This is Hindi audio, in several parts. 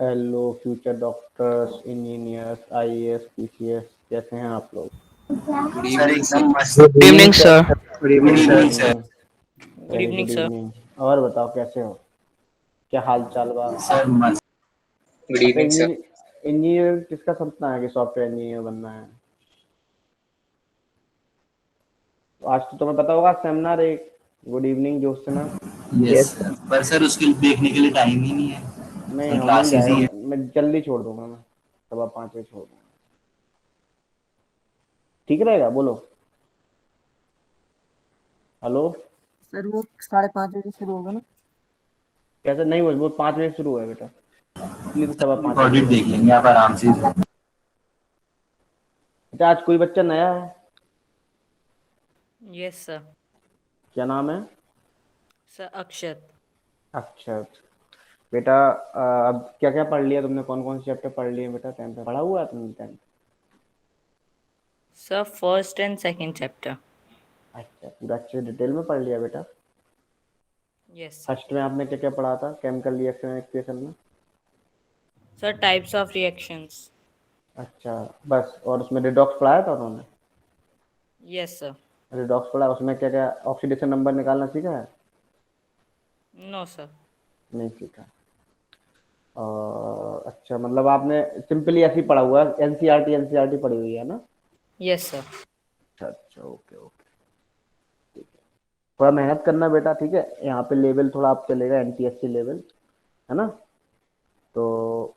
Hello future doctors, engineers, IAS, PCS, कैसे हैं आप लोग? गुड सर इवनिंग एकदम सर। मस्त। Good evening sir. Good good evening evening sir. Sir. Good very evening good sir. Evening. और बताओ कैसे हो, क्या हाल चाल बा? सर मस्त। गुड अच्छा, इवनिंग सर। इंजीनियर किसका सपना है कि सॉफ्टवेयर इंजीनियर बनना है? तो आज तो तुम्हें पता होगा सेमिनार एक। Good evening Jyotsna. Yes yes sir, पर सर उसके देखने के लिए टाइम ही नहीं है। नहीं सर हो, मिल क्लासेस ही है। जाएगा, मैं जल्दी छोड़ दूंगा, मैं 5:15 छोड़ दूंगा। ठीक रहेगा, बोलो। हेलो। सर वो 5:30 बजे शुरू होगा ना? कैसे नहीं, वो 5 बजे शुरू है बेटा, इसलिए तो 5:15 रिकॉर्डेड छोड़ देख दिया। लेंगे आप आराम से। अच्छा, आज कोई बच्चा नया है? Yes sir. क्या नाम है? सर अक्षत। अच्छा बेटा, अब क्या क्या पढ़ लिया तुमने, कौन कौन से चैप्टर पढ़ लिए बेटा? 10th में पढ़ा हुआ है तुमने 10th? Sir first and second chapter. अच्छा, पूरा अच्छे डिटेल में पढ़ लिया बेटा। Yes sir. फर्स्ट में आपने क्या क्या पढ़ा था केमिकल रिएक्शन एक्सप्रेशन में? Sir types of reactions. अच्छा, बस, और उसमें रिडॉक्स पढ़ाया था उन्होंने? Yes sir. रिडॉक्स पढ़ा, उसमें क्या क्या ऑक्सीडेशन नंबर निकालना सीखा है? No sir. नहीं सीखा। और अच्छा, मतलब आपने सिंपली ऐसे ही पढ़ा हुआ है, एनसीईआरटी एनसीईआरटी पढ़ी हुई है ना? Yes sir. अच्छा अच्छा, ओके ओके। थोड़ा मेहनत करना बेटा, ठीक है? यहाँ पे लेवल थोड़ा आप चलेगा, एनटीएससी लेवल, है ना? तो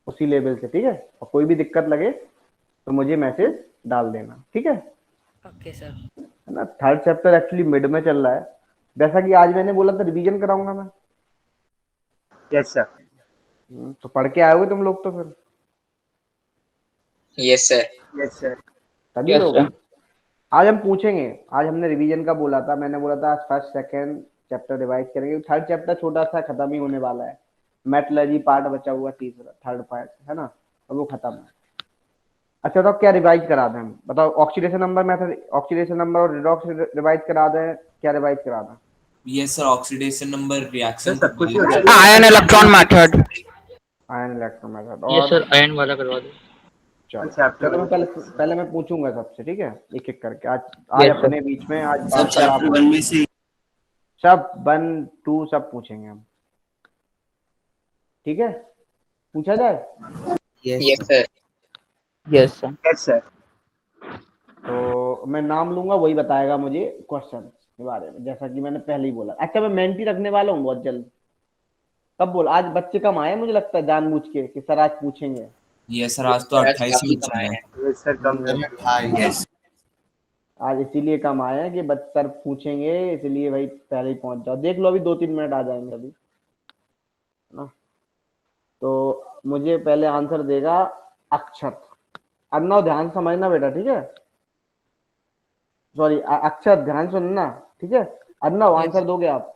उसी लेवल से, ठीक है? और कोई भी दिक्कत लगे तो मुझे मैसेज डाल देना, ठीक है? Okay sir. है ना? थर्ड चैप्टर एक्चुअली मिड में चल रहा है, जैसा कि आज मैंने बोला था रिवीजन कराऊंगा मैं। Yes sir. तो पढ़ के आए होगे तुम लोग तो फिर, यस सर। Yes sir. सभी यस लोग। सर। आज हम पूछेंगे, आज हमने रिवीजन का बोला था, मैंने बोला था आज फर्स्ट सेकंड चैप्टर रिवाइज करेंगे। थर्ड चैप्टर छोटा सा खत्म ही होने वाला है, मेटलर्जी पार्ट बचा हुआ तीसरा, थर्ड पार्ट है ना, और वो खत्म है। अच्छा, तो क्या रिवाइज करा दें हम, बताओ? Oxidation number method, oxidation number और रिडॉक्स रिवाइज करा दें, क्या रिवाइज करा दें? Yes sir, oxidation number sir reaction को सब कुछ ही हो बोलते हैं। जाएगा। Ion electron method. Ion electron method yes और। सर, आयन वाला करवा दो। चलो चैप्टर चलो, मैं वन। पहले पहले मैं पूछूंगा सबसे, ठीक है? एक एक करके आज, आज यस सर। अपने बीच में, आज सर कल चैप्टर आप वन में से सब 1 2 सब पूछेंगे हम, ठीक है? पूछा जाए। Yes yes sir. Sir. Yes sir. Yes sir. तो मैं नाम लूंगा, वही बताएगा मुझे क्वेश्चन के बारे में, जैसा कि मैंने पहले ही बोला। अच्छा, मैं मेंटी रखने वाला हूँ बहुत जल्द। कब बोला? आज बच्चे कम आए मुझे लगता है जानबूझ के कि सर आज पूछेंगे। यस सर, यस आज तो सर। आज आज 28 काफी बच्चे कमाए हैं। हैं। यस सर, कम हम्म, जरूर था। यस। आज इसीलिए कम आए हैं कि सर पूछेंगे, इसलिए भाई पहले ही पहुंच जाओ। देख लो, अभी 2 3 मिनट आ जाएंगे अभी, है ना? तो मुझे पहले आंसर देगा अक्षत। अर्नव, ध्यान से समझना बेटा, ठीक है? सॉरी, अक्षत ध्यान सुनना, ठीक है? अर्नव, यस। आंसर दोगे आप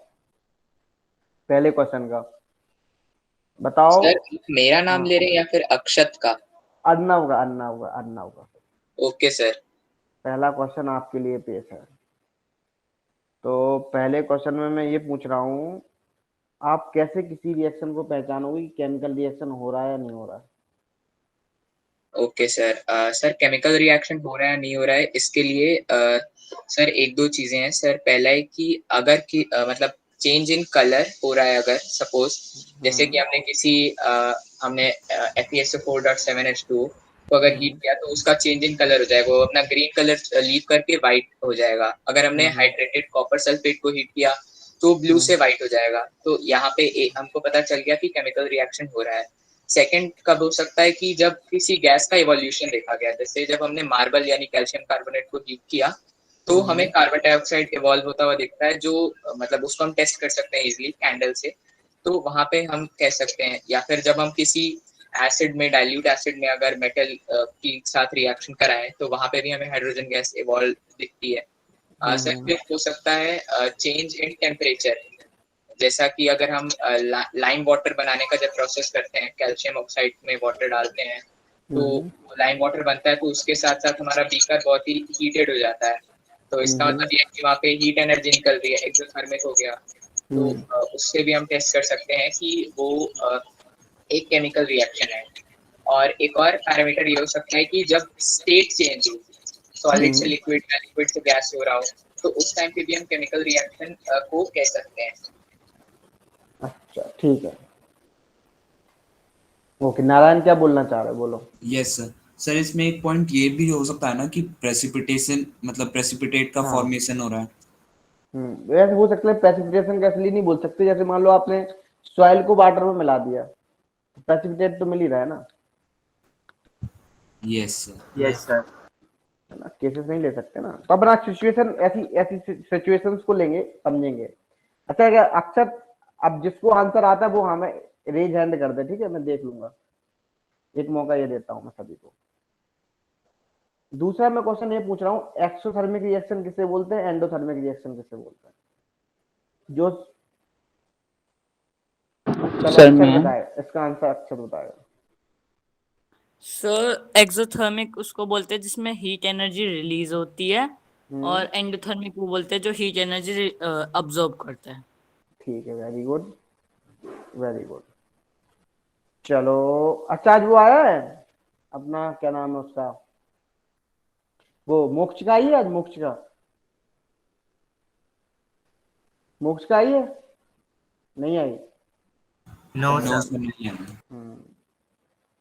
पहले क्वेश्चन का? बताओ। सर मेरा नाम हाँ, ले रहे हैं या फिर अक्षत का? अर्नव का, अर्नव का, अर्नव का। Okay sir. पहला क्वेश्चन आपके लिए पेश है। तो पहले क्वेश्चन में मैं ये पूछ रहा हूँ, आप कैसे किसी रिएक्शन को पहचानोगे कि केमिकल रिएक्शन हो रहा है या नहीं हो रहा है? Okay sir. Sir chemical reaction हो रहा है नहीं हो रहा है, इसके लिए सर एक दो चीजें हैं सर। पहला है कि अगर कि मतलब चेंज इन कलर हो रहा है, अगर सपोज जैसे कि हम्म हमने FeSO4.7H2 को अगर हीट हम्म किया तो उसका चेंज इन कलर हो जाएगा, वो अपना ग्रीन कलर लीव करके व्हाइट हो जाएगा। अगर हमने हम्म हाइड्रेटेड कॉपर सल्फेट को हीट किया तो ब्लू हम्म से व्हाइट हो जाएगा। तो यहाँ पे हमको पता चल गया कि केमिकल रिएक्शन हो रहा है। सेकंड कब हो सकता है कि जब किसी गैस का इवोल्यूशन देखा गया, जैसे जब हमने मार्बल यानी कैल्शियम कार्बोनेट को हीट किया तो हमें हम्म कार्बन डाइऑक्साइड इवॉल्व होता हुआ दिखता है, जो मतलब उसको हम टेस्ट कर सकते हैं इजीली कैंडल से। तो वहां पे हम कह सकते हैं, या फिर जब हम किसी एसिड में, डाइल्यूट एसिड में अगर मेटल के साथ रिएक्शन कराएं तो वहां पे भी हमें हाइड्रोजन गैस इवॉल्व दिखती है। सर हम्म फिर हो सकता है चेंज इन टेम्परेचर, जैसा कि अगर हम लाइम वाटर बनाने का जब प्रोसेस करते हैं, कैल्शियम ऑक्साइड में वाटर डालते हैं तो हम्म लाइम वाटर बनता है, तो उसके साथ साथ हमारा बीकर बहुत ही हीटेड हो जाता है। तो इसका हम्म मतलब ये है कि वहाँ पे हीट एनर्जी निकल रही है, एक्सोथर्मिक हो गया। तो हम्म उससे भी हम टेस्ट कर सकते हैं कि वो एक केमिकल रिएक्शन है। और एक और पैरामीटर ये हो सकता है कि जब स्टेट चेंज हो, सॉलिड से लिक्विड या लिक्विड से गैस हो रहा हो, तो उस टाइम पे भी हम केमिकल रिएक्शन को कह सकते हैं। अच्छा ठीक है, ओके। नारायण क्या बोलना चाह रहे, बोलो। Yes sir. सर इसमें एक पॉइंट ये भी हो सकता है ना कि प्रेसिपिटेशन मतलब प्रेसिपिटेट का फॉर्मेशन हो रहा है। वैसे हो सकता है प्रेसिपिटेशन का इसलिए नहीं बोल सकते, जैसे मान लो आपने सॉइल को वाटर में मिला दिया, प्रेसिपिटेट तो मिल ही रहा है ना। Yes sir. Yes sir. Cases नहीं ले सकते ना, तो अपना सिचुएशन ऐसी ऐसी सिचुएशंस को लेंगे, समझेंगे। अच्छा क्या अक्सर अब जिसको आंसर आता है वो हमें रेज हैंड कर दे, ठीक है, मैं देख लूंगा, एक मौका ये देता हूँ मैं सभी को। दूसरा मैं क्वेश्चन ये पूछ रहा हूँ, एक्सोथर्मिक रिएक्शन किसे बोलते हैं, एंडोथर्मिक रिएक्शन किसे बोलते हैं? जो चलो सर अक्षर मैं बताए, इसका आंसर अक्षर बताएगा। सर एक्सोथर्मिक उसको बोलते हैं जिसमें हीट एनर्जी रिलीज होती है, और एंडोथर्मिक वो बोलते हैं जो हीट एनर्जी अब्जॉर्ब करता है। ठीक है, वेरी गुड वेरी गुड। चलो अच्छा, आज वो आया है अपना, क्या नाम है उसका, वो मोक्ष का आई है आज, मोक्ष का, मोक्ष का आई है, नहीं आई? No no sir. सर नहीं है।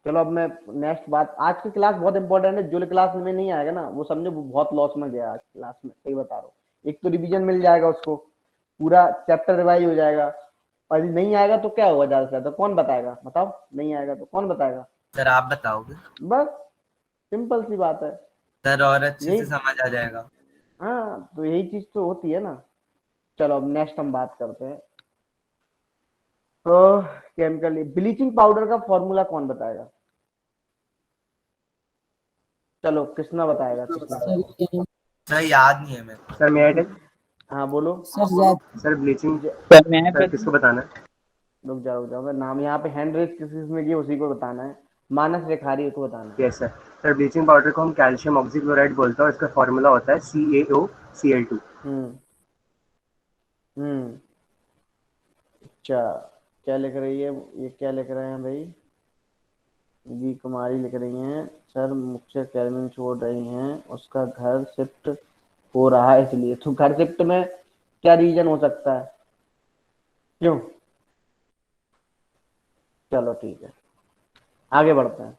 चलो अब मैं नेक्स्ट बात, आज की क्लास बहुत इंपॉर्टेंट है, जो क्लास में नहीं आएगा ना वो समझो वो बहुत लॉस में गया आज क्लास में, सही बता रहा हूँ। एक तो रिवीजन मिल जाएगा उसको, पूरा चैप्टर रिवाइज हो जाएगा, और यदि नहीं आएगा तो क्या होगा, ज्यादा से ज्यादा कौन बताएगा, बताओ, नहीं आएगा तो कौन बताएगा? सर आप बताओगे बस सिंपल सी बात है। सर, और अच्छे यही, से समझ आ जाएगा। हाँ तो यही चीज तो होती है ना। चलो अब नेक्स्ट हम बात करते हैं। तो केमिकल ब्लीचिंग पाउडर का फॉर्मूला कौन बताएगा? चलो कृष्णा बताएगा, कृष्णा। सर याद नहीं है मेरे को। सर मेरा हाँ बोलो। सर ब्लीचिंग सर मैं सर किसको बताना है? रुक जाओ, मैं नाम यहाँ पे हैंड रेस किसने की उसी को बताना है, मानस रेखारी को बताना है। Yes sir. Sir bleaching powder को हम कैल्शियम ऑक्सीक्लोराइड बोलते हैं और इसका फॉर्मूला होता है CaOCl2। हम्म अच्छा, क्या लिख रही है ये, क्या लिख रहे हैं भाई? जी कुमारी लिख रही हैं, सर मुझसे कैलमिन छोड़ रही हैं, उसका घर शिफ्ट हो रहा है इसलिए। तो घर शिफ्ट में क्या रीजन हो सकता है, क्यों? चलो ठीक है, आगे बढ़ते हैं।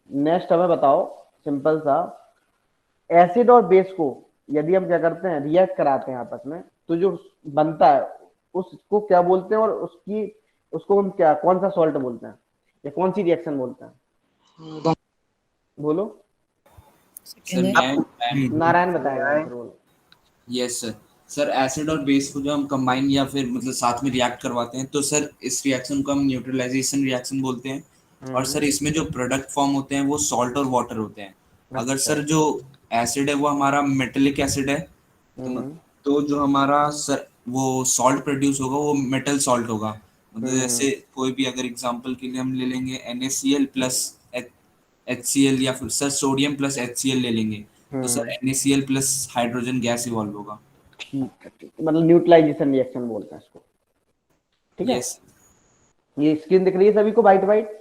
नेक्स्ट हमें बताओ, सिंपल सा, एसिड और बेस को यदि हम क्या करते हैं, रिएक्ट कराते हैं आपस में, तो जो बनता है उसको क्या बोलते हैं, और उसकी उसको हम क्या, कौन सा सॉल्ट बोलते हैं, या कौन सी रिएक्शन बोलते हैं? बोलो। सर मैं नारायण बताएगा आंसर, बोलो। Yes sir. सर एसिड और बेस को जो हम कंबाइन या फिर मतलब साथ में रिएक्ट करवाते हैं तो सर इस रिएक्शन को हम न्यूट्रलाइजेशन रिएक्शन बोलते हैं। और सर इसमें जो प्रोडक्ट फॉर्म होते हैं वो सॉल्ट और वाटर होते हैं। अगर सर जो एसिड है वो हमारा मेटेलिक एसिड है, तो जो हमारा सर वो सॉल्ट प्रोड्यूस होगा वो मेटल सॉल्ट होगा। मतलब जैसे कोई भी अगर एग्जांपल के लिए हम ले लेंगे NaCl प्लस HCl, या फिर सर सोडियम प्लस HCl ले लेंगे, तो sir NaCl plus hydrogen gas evolve होगा। ठीक है, ठीक है, मतलब न्यूट्रलाइजेशन रिएक्शन बोलते हैं इसको, ठीक है। यस। ये स्क्रीन दिख रही है सभी को, white white?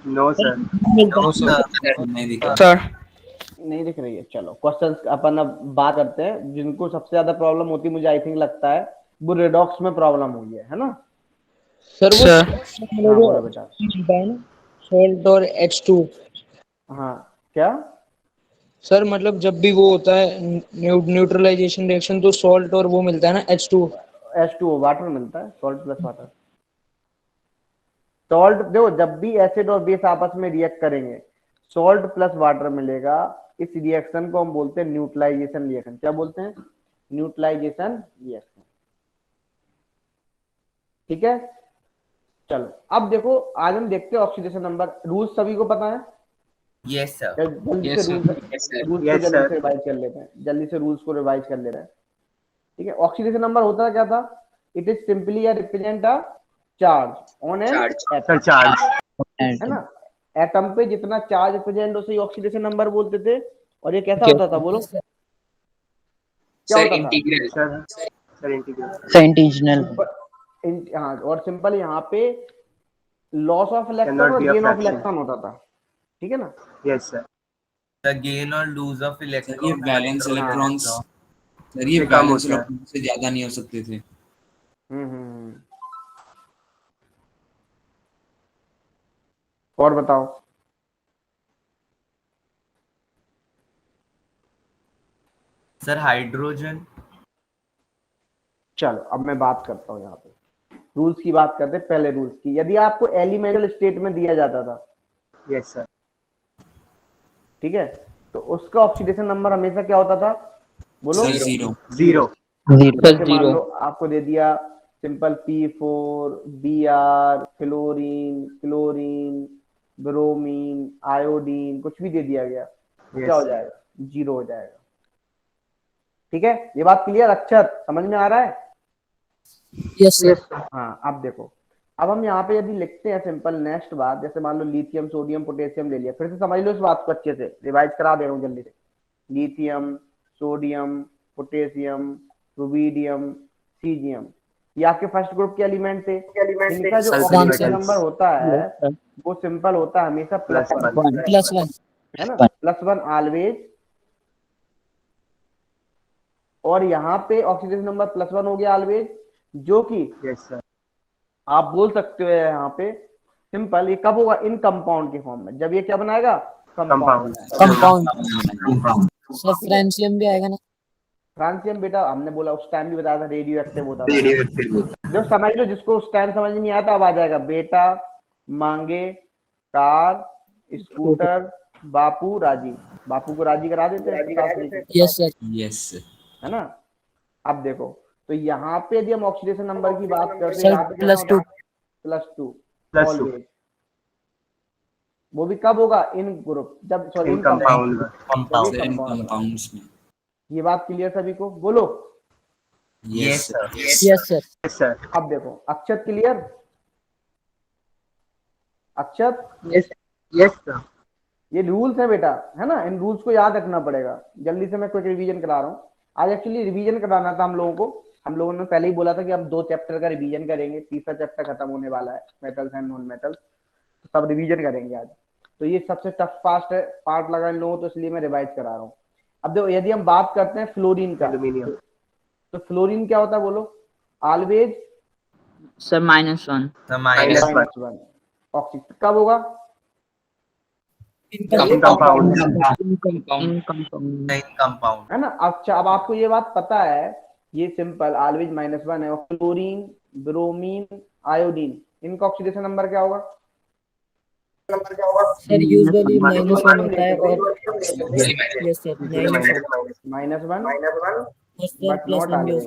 No sir. No sir नहीं दिखा। सर नहीं दिख रही है। चलो क्वेश्चंस अपन अब बात करते हैं, जिनको सबसे ज्यादा प्रॉब्लम होती है, मुझे आई थिंक लगता है वो रेडॉक्स में प्रॉब्लम हुई है ना? सर वो सर हाँ बोलो बेटा। मिलता है ना, सॉल्ट और H2। हाँ क्या? सर मतलब जब भी वो होता है न्यूट्रलाइजेशन रिएक्शन, तो सॉल्ट और वो मिलता है ना, H2। H2O वाटर मिलता है, सॉल्ट प्लस वाटर। सॉल्ट देखो, जब भी एसिड और बेस आपस में रिएक्ट करेंगे, सॉल्ट प्लस वाटर मिलेगा। इस रिएक्शन को हम बोलते हैं न्यूट्रलाइजेशन रिएक्शन। क्या बोलते हैं? न्यूट्रलाइजेशन रिएक्शन, ठीक है। चलो अब देखो, आज हम देखते हैं ऑक्सीडेशन नंबर। रूल्स सभी को पता है? Yes sir. जल्दी Yes, से sir. Rules Yes, sir. Rules को Yes, जल्दी sir. से रिवाइज कर लेते हैं, जल्दी से रूल्स को रिवाइज कर ले रहे हैं, ठीक है। ऑक्सीडेशन नंबर होता क्या था? It is simply a represent a charge on an Charge. Sir charge. है ना? एटम पे जितना चार्ज प्रेजेंट उसे ऑक्सीडेशन नंबर बोलते थे। और ये कैसा होता था, बोलो क्या Sir, होता था? integral. Sir integral. सेंटिजनल। हाँ, और सिंपल यहाँ पे लॉस ऑफ इलेक्ट्रॉन Cannot और be a gain of fraction. Electron होता था, ठीक है ना। Yes sir. The gain or lose of sir ये electron वैलेंस इलेक्ट्रॉन्स, सर ये से कम वैलेंस होता है। इलेक्ट्रॉन से ज्यादा नहीं हो सकते थे। हम्म। और बताओ। Sir hydrogen. चलो अब मैं बात करता हूँ यहाँ पे रूल्स की बात करते हैं, पहले रूल्स की। यदि आपको एलिमेंटल स्टेट में दिया जाता था, Yes sir. ठीक है, तो उसका ऑक्सीडेशन नंबर हमेशा क्या होता था, बोलो। Sir zero. Zero. जैसे मान जीरो। लो आपको दे दिया simple P4 Br, fluorine, chlorine, bromine, iodine, कुछ भी दे दिया गया, तो क्या हो Yes. जाएगा, जीरो हो जाएगा। ठीक है, ये बात क्लियर, अक्षर समझ में आ रहा है। Yes sir. हाँ, अब देखो, अब हम यहाँ पे यदि लिखते हैं सिंपल नेक्स्ट बात, जैसे मान लो लिथियम, सोडियम, पोटेशियम ले लिया, फिर से समझ लो इस बात को अच्छे से, रिवाइज करा दे रहा हूँ जल्दी से। Lithium, sodium, potassium, rubidium, caesium, ये आपके फर्स्ट ग्रुप के एलिमेंट थे। इनका जो Sulfur ऑक्सीडेशन metals. नंबर होता है वो सिंपल होता है हमेशा Plus +1, one. +1। है ना, +1 ऑलवेज। और यहाँ पे ऑक्सीडेशन नंबर +1 हो गया ऑलवेज, जो कि Yes sir. आप बोल सकते हो यहाँ पे सिंपल, ये कब होगा, इन कंपाउंड के फॉर्म में, जब ये क्या बनाएगा, compound. Compound. Compound. Sir francium भी आएगा ना। फ्रांसियम बेटा हमने बोला उस टाइम भी बताया था, रेडियो एक्टिव होता था। जो समझ लो, जिसको उस टाइम समझ नहीं आता अब आ जाएगा, बेटा, मांगे, कार, स्कूटर, बापू, राजी। बापू को राजी करा देते हैं, यस सर। Yes sir. है ना। अब देखो, तो यहाँ पे यदि हम ऑक्सीडेशन नंबर की बात करते सर, हैं, +2। +2 Plus two. ऑलवेज। वो भी कब होगा, इन ग्रुप, जब sorry In in compound, compound. Sir in compound. Compounds में। ये बात क्लियर सभी को, बोलो। Yes sir. Yes sir. Yes sir. अब देखो, अक्षत क्लियर, अक्षत, Yes. Yes sir. ये रूल्स है बेटा, है ना, इन रूल्स को याद रखना पड़ेगा। जल्दी से मैं क्विक रिवीजन करा रहा हूँ। आज एक्चुअली रिवीजन कराना था हम लोगों को, हम लोगों ने पहले ही बोला था कि हम 2 चैप्टर का रिवीजन करेंगे, तीसरा चैप्टर खत्म होने वाला है, मेटल्स एंड नॉन मेटल्स, तो सब रिवीजन करेंगे आज। तो ये सबसे टफ फास्ट पार्ट लगा इन लोगों, तो इसलिए मैं रिवाइज करा रहा हूँ। अब देखो, यदि हम बात करते हैं फ्लोरीन का, Aluminium. तो फ्लोरीन क्या होता है, बोलो। Always sir -1। The minus one. -1। Oxygen कब होगा, In compound. Compound. In compound. है ना। अच्छा, अब आपको ये बात पता है, ये सिंपल ऑलवेज -1 है। और क्लोरीन, ब्रोमीन, आयोडीन, इनका ऑक्सीडेशन नंबर क्या होगा, सर यूजुअली -1 होता है और yes sir -1, but not always.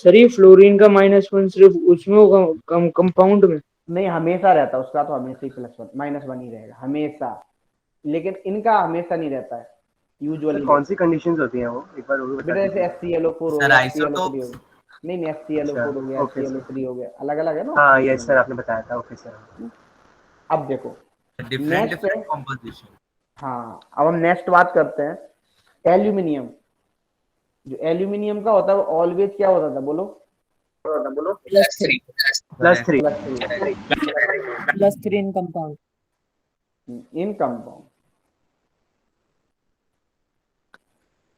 Sir ये फ्लोरीन का -1 सिर्फ उसमें होगा, कंपाउंड में। नहीं, हमेशा रहता है उसका, तो हमेशा ही +1 -1 ही रहेगा हमेशा, लेकिन इनका हमेशा नहीं रहता है यूजुअली। कौन सी कंडीशंस होती हैं वो, एक बार वो भी बता बेटा जैसे दीजिए। HClO4 हो Sir, गया, isotopes? HClO3 हो गया, नहीं HClO4 हो गया, Okay, sir. HClO3 हो गया, अलग अलग है ना। हाँ यस सर, आपने बताया था। Okay sir. अब देखो, Different Next different है। composition. हाँ, अब हम नेक्स्ट बात करते हैं एल्यूमिनियम। जो एल्यूमिनियम का होता है वो ऑलवेज क्या होता था, बोलो। +3 +3. +3 इन कंपाउंड। इन कंपाउंड,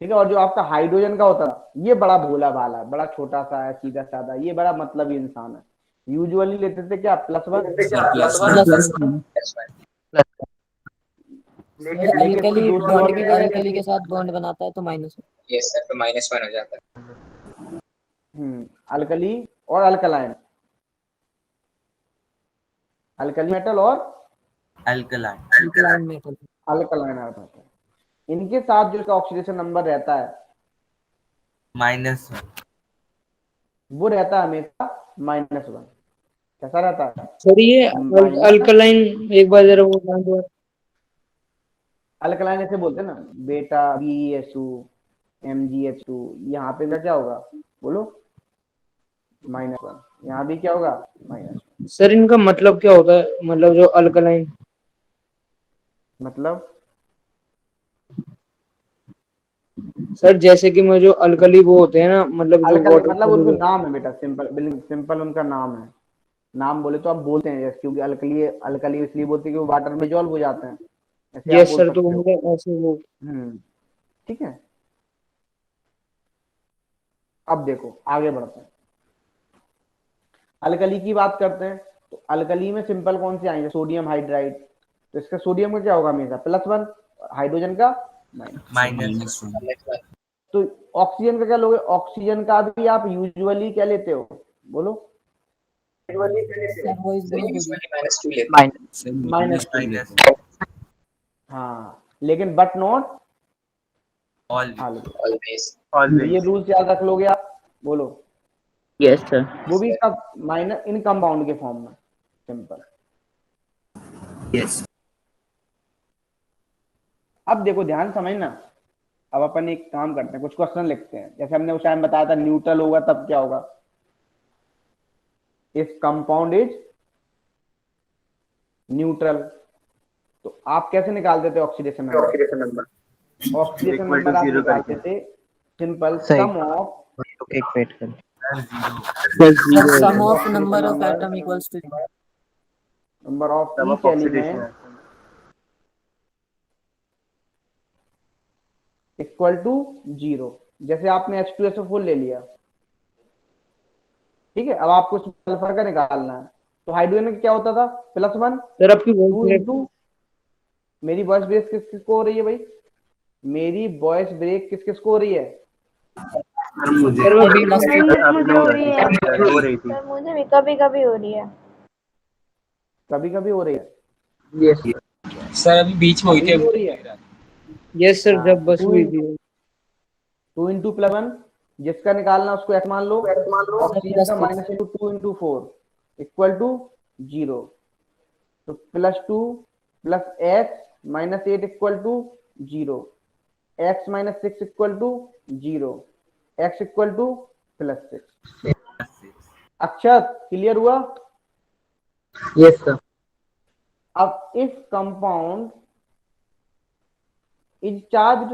ठीक है। और जो आपका हाइड्रोजन का होता है, ये बड़ा भोला भाला, बड़ा छोटा सा है, सीधा साधा, ये बड़ा मतलबी इंसान है। यूजुअली लेते थे क्या, +1। अल्कली बॉन्ड भी अल्कली के साथ बॉन्ड बनाता है तो -1। यस सर, तो -1 हो जाता है। अल्कली और अल्कलाइन, अल्कली मेटल और Alkaline. Alkaline metal. अल्कलाइन आता है। इनके साथ जो इसका ऑक्सीडेशन नंबर रहता है -1. वो रहता है हमेशा -1। कैसा रहता है, सर ये अल्कलाइन एक बार जरा वो बता दो। अल्कलाइन ऐसे बोलते हैं ना बेटा, BeSu, MgH2, यहाँ पे क्या होगा, बोलो, -1। यहाँ भी क्या होगा, -1। सर इनका मतलब क्या होता है, मतलब जो मतलब सर जैसे कि मैं जो अल्कली वो होते हैं ना, मतलब जो अल्कली वाटर मतलब उनका नाम है बेटा, सिंपल सिंपल उनका नाम है। नाम बोले तो आप बोलते हैं जैसे, क्योंकि अल्कली अल्कली इसलिए बोलते हैं कि वो वाटर में डिजॉल्व हो जाते हैं, ऐसे आप यस बोल सर, तो सकते हो। मतलब ऐसे वो ठीक है। अब देखो आगे बढ़ते हैं, अल्कली की बात करते हैं। तो अल्कली में सिंपल कौन से आएंगे, सोडियम हाइड्राइड। तो इसका सोडियम का क्या होगा हमेशा +1, हाइड्रोजन का माइनस। Sir minus -1। तो ऑक्सीजन का क्या लोगे, ऑक्सीजन का भी आप यूजुअली क्या लेते हो, बोलो। सर वॉइस सर ब्रेक हो रही यूजुअली -2 लेते हैं। सर -2 माइनस लेते हैं। हाँ, लेकिन but not all always. Always. तो ये ऑलवेज। रूल्स याद रख लोगे आप, बोलो। Yes sir. वो भी कब, माइनस इन कंपाउंड के फॉर्म में, सिंपल। यस अब देखो ध्यान समझना। अब अपन एक काम करते हैं, कुछ क्वेश्चन लिखते हैं। जैसे हमने उस टाइम बताया था न्यूट्रल होगा तब क्या होगा, इफ कंपाउंड इज न्यूट्रल। तो आप कैसे निकालते थे oxidation number, oxidation equal to number आप जीरो निकालते करके। थे सिंपल सही। सम ऑफ, ओके, एक वेट कर। सर सर जीरो सम होगा। Of oxidation number of number, atom equals to number of sum each of oxidation element equal to 0। जैसे आपने H2SO4 ले लिया, ठीक है। अब आपको सल्फर का निकालना है, तो हाइड्रोजन का क्या होता था, +1, सर आपकी वॉइस 2 ब्रेक। इंटू, मेरी वॉइस ब्रेक किस किस को हो रही है भाई, मेरी वॉइस ब्रेक किस किस को हो रही है। सर मुझे सर मैं बीच प्लस में। सर अपने मुझे हो रही है सर हो रही थी। सर, मुझे भी कभी कभी हो रही है। कभी कभी हो रही है, यस सर अभी बीच में हुई अभी थी, भी अभी हो तो रही नहीं है। लग रहा। यस सर, हाँ, जब बस टू हुई इन थी। 2 इंटू जिसका निकालना उसको X मान लो, सर ऑक्सीजन का +6 -2 इंटू 4 = 0। तो +2 + X-8 = 0, X-6 = 0, X +6। अक्षत क्लियर हुआ। Yes sir. अब इफ कंपाउंड इज चार्ज्ड,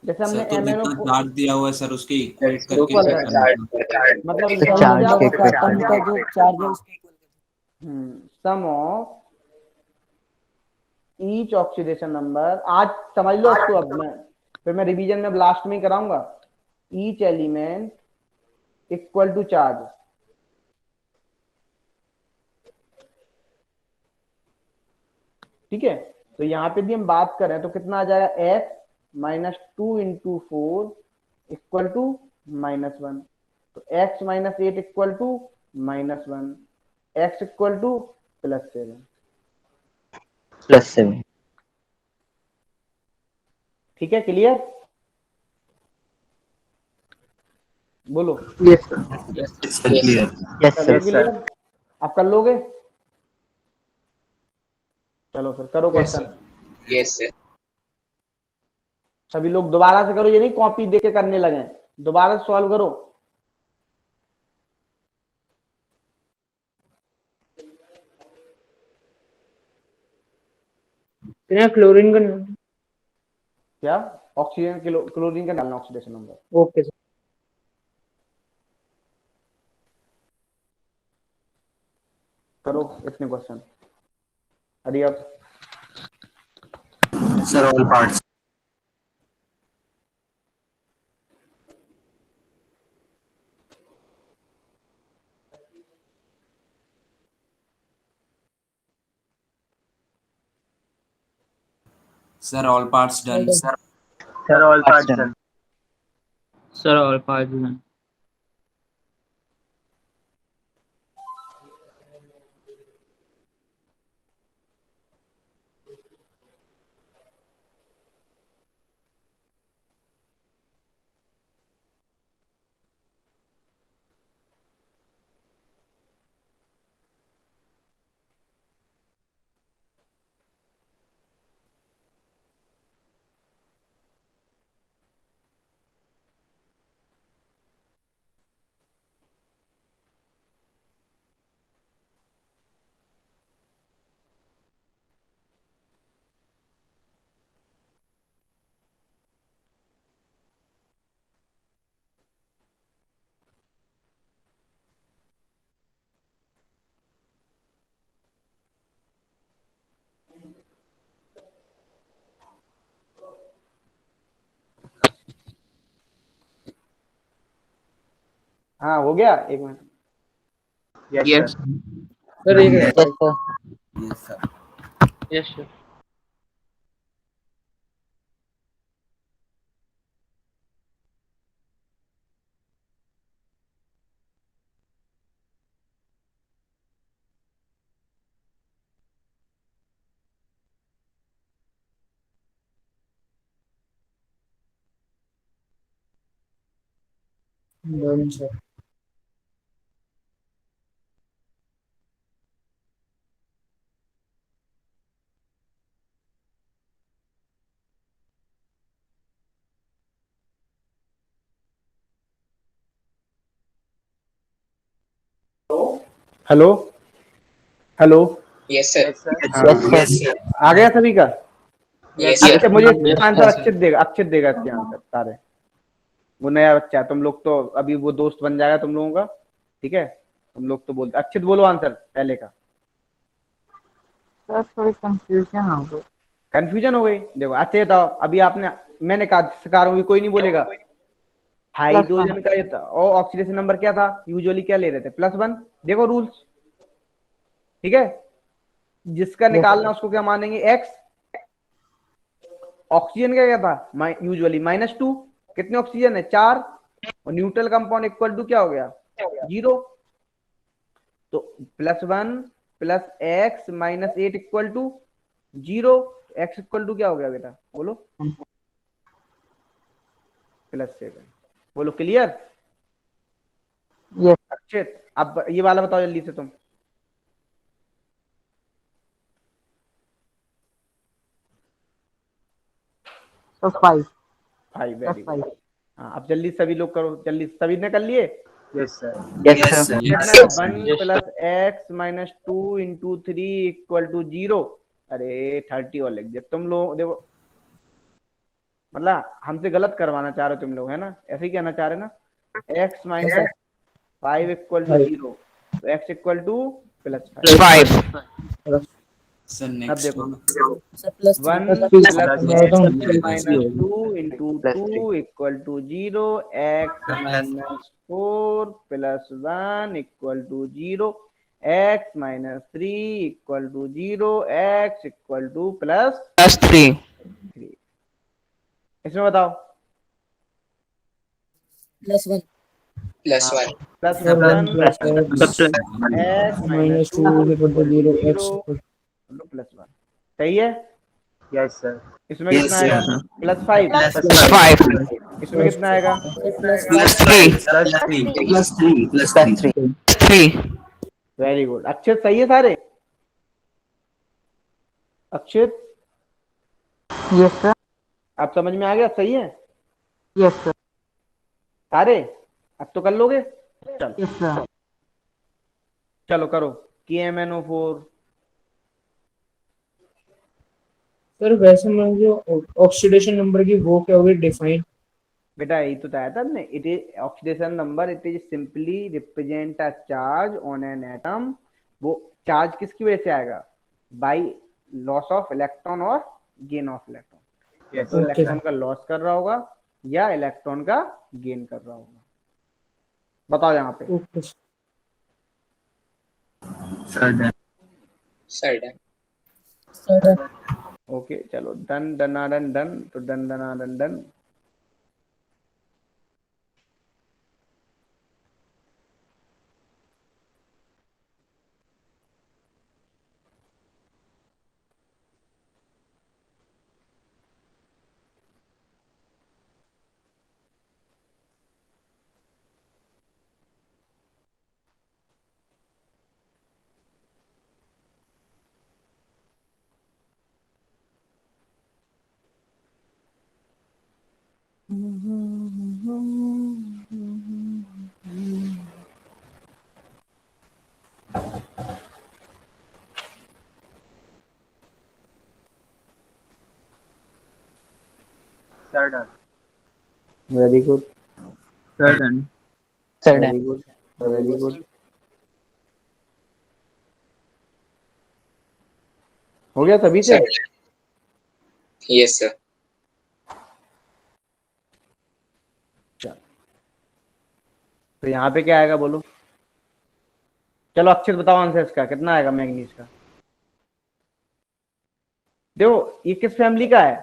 जैसे हमने सर तो जितना MnO, चार्ज दिया हुआ है सर उसके इक्वेट करके इक्वल फिर है, करना है। मतलब तो सम चार्ज के नंबर ऑफ इक्वल एटम का जो चार्ज है उसके equal some of each oxidation number. आज समझ लो इसको, अब मैं फिर मैं रिवीजन में लास्ट में ही कराऊंगा। Each element equal to charge. ठीक है। तो यहाँ पे भी हम बात करें तो कितना आ जाएगा, X-2 इंटू 4 = -1। तो X-8 = -1, X +7। +7। ठीक है, क्लियर, बोलो। Yes sir. Sir clear. Yes कर लो सर। Yes clear, sir. आप कर लोगे। चलो फिर करो yes question. Sir. Yes sir. सभी लोग दोबारा से करो, ये नहीं कॉपी देके करने लगे, दोबारा से सॉल्व करो। क्लोरीन का। क्या, ऑक्सीजन क्लोरीन का डालना ऑक्सीडेशन नंबर। Okay sir. करो इतने क्वेश्चन, हरी अब। Sir all parts. Sir all parts done. Sir all parts done. Sir और पार्ट में। हाँ हो गया, एक मिनट। Yes sir. सर एक yes sir. Yes sir. Yes sir. Done sir. Hello hello. Yes sir. Yes sir. हाँ यस सर। आ गया सभी का? Yes sir. अच्छा मुझे Yes, आंसर sir. अक्षित देगा इसके आंसर सारे। वो नया बच्चा है, तुम लोग तो अभी वो दोस्त बन जाएगा तुम लोगों का, ठीक है? तुम लोग तो बोलते, अक्षित बोलो आंसर पहले का। सर थोड़ी कंफ्यूजन हो गई। कंफ्यूजन हो गई? देखो अच्छा ये बताओ, अभी आपने, मैंने कहा शिकार होगी, कोई नहीं बोलेगा। हाइड्रोजन का ये था, और ऑक्सीडेशन नंबर क्या था? यूजुअली क्या ले रहे थे? +1। देखो रूल्स, ठीक है? जिसका निकालना उसको क्या मानेंगे? एक्स। ऑक्सीजन का क्या था? यूजुअली -2। कितने ऑक्सीजन है? 4। और न्यूट्रल कंपाउंड इक्वल टू क्या हो गया? 0। तो +1 + x - 8 equal to 0। x equal to क्या हो गया बेटा? बोलो। +7। बोलो क्लियर? यस अक्षित अब ये वाला बताओ जल्दी से तुम। Sir 5 5 very good. हाँ अब जल्दी सभी लोग करो, जल्दी सभी ने कर लिए? Yes sir. Yes sir. कितना है? 1 + x - 2 × 3 = 0। अरे 30 और लिख दिया तुम लोग। देखो मतलब हमसे गलत करवाना चाह रहे हो तुम लोग, है ना? ऐसे ही कहना चाह रहे ना? x - 5 = 0, तो x = +5। सर अब नेक्स्ट देखो, होगा। 1 + x - 2 × 2 = 0, x - 4 + 1 = 0, x - 3 = 0, x +3। इसमें बताओ। +1। +1। हाँ Sir, +1 1 plus x - -2 2 equal to = 0, 0, x +1। सही है? Yes sir. इसमें कितना आएगा? +5। +5 इसमें कितना आएगा? +3 वेरी गुड। अक्षित सही है सारे? अक्षित यस सर। आप समझ में आ गया? सही है यस सर। सारे? अब तो कर लोगे? चल यस सर। चलो करो। KMnO4। सर वैसे मैं जो ऑक्सीडेशन नंबर की वो क्या होगी डिफाइन? बेटा यही तो बताया था हमने। It is oxidation number, it is simply represent a charge on an atom. वो चार्ज किसकी वजह से आएगा? बाई लॉस ऑफ इलेक्ट्रॉन और गेन ऑफ इलेक्ट्रॉन। या तो Okay. इलेक्ट्रॉन का लॉस कर रहा होगा या इलेक्ट्रॉन का गेन कर रहा होगा। बताओ यहाँ पे। Okay sir done. Sir. Okay चलो डन डनाडन डन, तो डन डनाडन done. Sir done. Very good sir done. Very good very good. हो गया सभी से? Sir yes sir. तो यहाँ पे क्या आएगा बोलो? चलो अक्षित बताओ आंसर इसका, कितना आएगा मैंगनीज का? देखो ये किस फैमिली का है?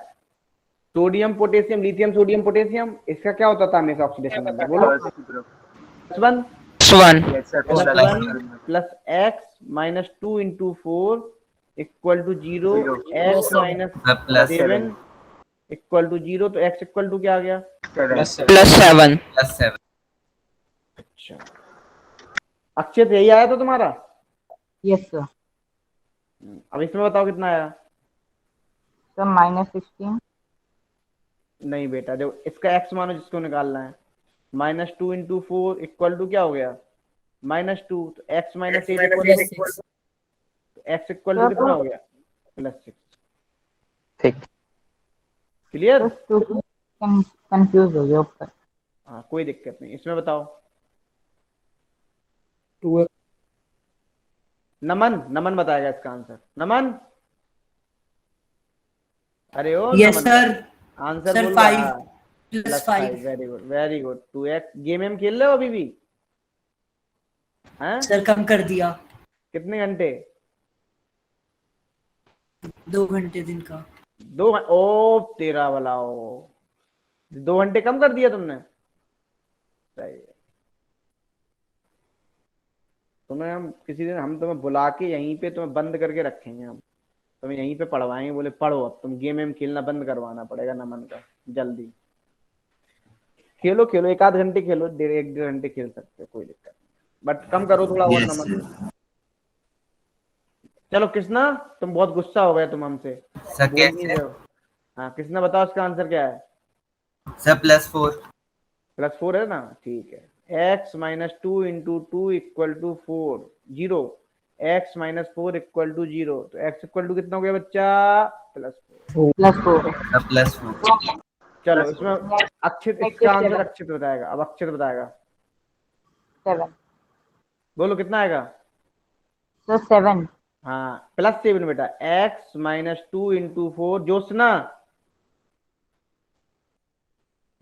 Sodium potassium lithium sodium potassium. इसका क्या होता था हमेशा ऑक्सीडेशन नंबर बोलो? +1 +1 yes sir plus polarize one plus x minus 2 × 4 equal to 0 x minus plus 7 equal to 0। तो एक्स इक्वल टू क्या आ गया? +7 +7। अच्छा अक्षित यही आया था तुम्हारा? Yes sir. अब इसमें बताओ कितना आया? सर -16। नहीं बेटा देखो इसका एक्स मानो जिसको निकालना है। -2 × 4 इक्वल टू क्या हो गया? -2। तो x minus 8 equal to x equal to कितना हो गया? +6। ठीक। क्लियर? सर तो कंफ्यूज हो गया ऊपर। हाँ कोई दिक्कत नहीं। इसमें बताओ 2 नमन नमन बताएगा इसका आंसर। नमन अरे ओ yes Naman sir. Answer sir बोल 5 रहा। +5 +5। Very good very good. 2x game एम खेल रहे हो अभी भी? हैं? सर कम कर दिया। कितने घंटे? 2 घंटे दिन का। ओ तेरा वाला ओ 2 घंटे कम कर दिया तुमने। सही है। तुम्हें हम किसी दिन हम तुम्हें बुला के यहीं पे तुम्हें बंद करके रखेंगे। हम तुम्हें यहीं पे पढ़वाएंगे। बोले पढ़ो अब तुम गेम एम खेलना बंद करवाना पड़ेगा नमन का जल्दी। खेलो खेलो 1 आध घंटे खेलो 1 डेढ़ घंटे खेल सकते हो कोई दिक्कत नहीं। बट कम करो थोड़ा और नमन। चलो कृष्णा तुम बहुत गुस्सा हो गए तुम हमसे सर बोल नहीं कैसे? रहे हो। हाँ कृष्णा बताओ इसका आंसर क्या है? सर +4। +4 है ना? ठीक है। x minus 2 × 2 equal to 4 0 x minus 4 equal to 0। तो x इक्वल टू कितना हो गया बच्चा? +4। +4। सर +4। चलो इसमें अक्षित इसका आंसर अक्षित बताएगा। अब अक्षित बताएगा 7। बोलो कितना आएगा? सर 7। हाँ +7 बेटा। x माइनस 2 × 4 ज्योत्सना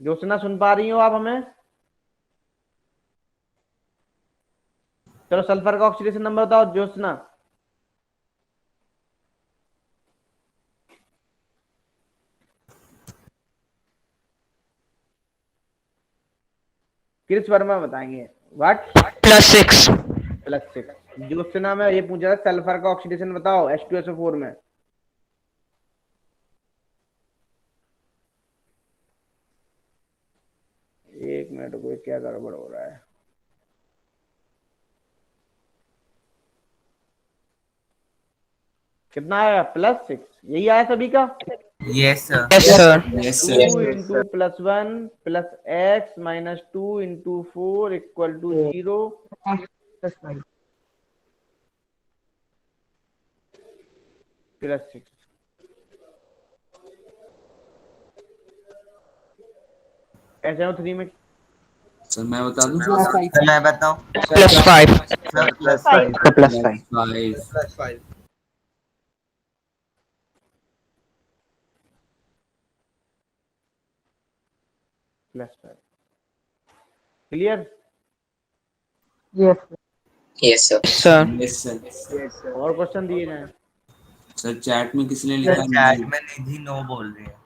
ज्योत्सना सुन पा रही हो आप हमें? चलो सल्फर का ऑक्सीडेशन नंबर बताओ ज्योत्सना। कृष वर्मा बताएंगे। व्हाट? +6 +6। ज्योत्सना में ये पूछा था सल्फर का ऑक्सीडेशन बताओ H2SO4 में। एक मिनट को क्या गड़बड़ हो रहा है? कितना आया? +6 यही आया सभी का? Yes sir. Yes sir. Yes 2 sir. × +1 plus x minus 2 × 4 equal to 0 +5। +6। SNO3 में सर मैं बता दूं? सर मैं बताऊं? +5 sir +5 +5 +5। +5 clear? Yes yes sir. Sir. Yes sir. Yes sir और क्वेश्चन दिए जाएं? सर चैट में किसी ने सर लिखा चैट नहीं। में निधि नो बोल रही है।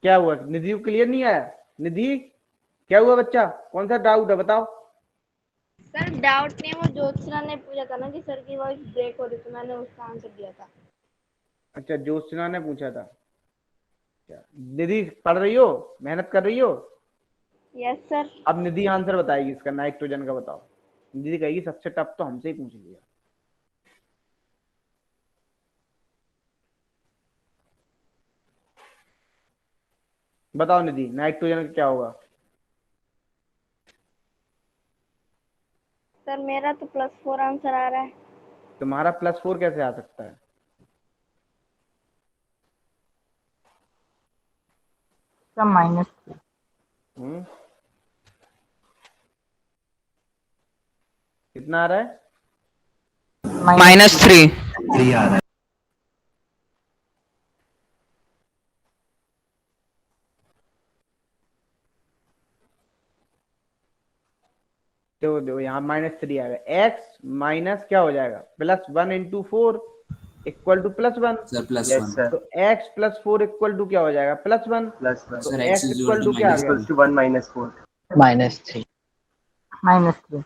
क्या हुआ? निधि को क्लियर नहीं आया? निधि क्या हुआ बच्चा? कौन सा डाउट है बताओ? सर डाउट नहीं, वो ज्योत्सना ने पूछा था ना कि सर की वॉइस ब्रेक हो रही, तो मैंने उसका आंसर दिया था। अच्छा ज्योत्सना ने पूछा था। अच्छा निधि पढ़ रही हो? मेहनत कर रही हो? Yes sir. अब निधि आंसर बताएगी इसका नाइट्रोजन का। बताओ। निधि कहेगी सबसे टफ तो हमसे ही पूछ लिया। बताओ निधि नाइट्रोजन का क्या होगा? सर मेरा तो +4 आंसर आ रहा है। तुम्हारा +4 कैसे आ सकता है? सर -3। कितना आ रहा है? -3 तो देखो यहाँ -3 आएगा, x माइनस क्या हो जाएगा +1 × 4 equal to +1। Sir plus yes 1। Sir, तो x + 4 इक्वल टू क्या हो जाएगा +1। +1 तो sir x x is equal equal to to क्या आ गया? = 1 - 4। -3। -3।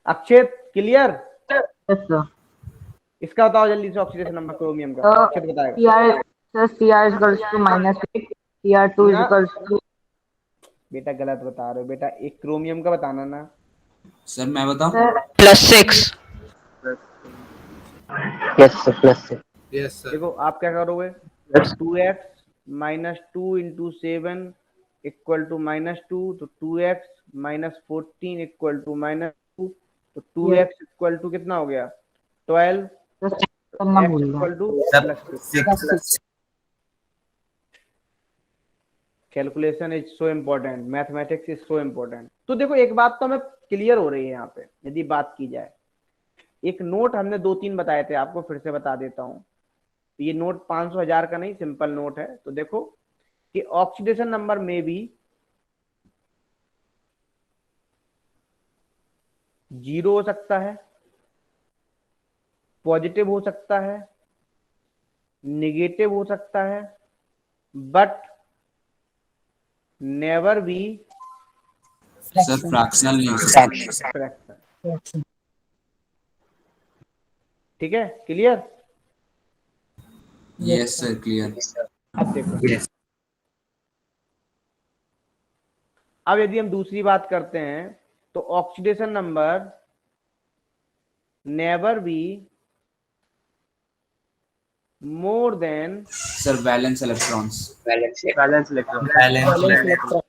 अक्षित क्लियर? Yes sir. इसका बताओ जल्दी से ऑक्सीडेशन नंबर क्रोमियम का, तो अक्षित बताएगा CR सर CR = -8, CR2 ना। = बेटा गलत बता रहे हो बेटा, एक क्रोमियम का बताना ना। सर मैं बताऊं? Sir +6। Yes sir, +6। Yes sir. देखो आप क्या करोगे, 2x - 2 × 7 इक्वल टू -2, तो 2x - 14 इक्वल टू -2, तो 2x इक्वल टू कितना हो गया 12, करना x भूल गया। इक्वल टू सब +6। 6। Calculation is so important, mathematics is so important. तो देखो एक बात तो हमें क्लियर हो रही है यहाँ पे, यदि बात की जाए, एक नोट हमने 2-3 बताए थे आपको, फिर से बता देता हूँ। ये नोट 500,000 का नहीं, सिंपल नोट है। तो देखो कि ऑक्सीडेशन नंबर में भी 0 हो सकता है, पॉजिटिव हो सकता है, निगेटिव हो सकता है, but never be sir fractional नहीं हो सकता। फ्रैक्शन। ठीक है, क्लियर? Yes sir, clear. अब देखो, यस अब यदि हम दूसरी बात करते हैं तो oxidation number never be more than sir valence electrons. Balance electron. Balance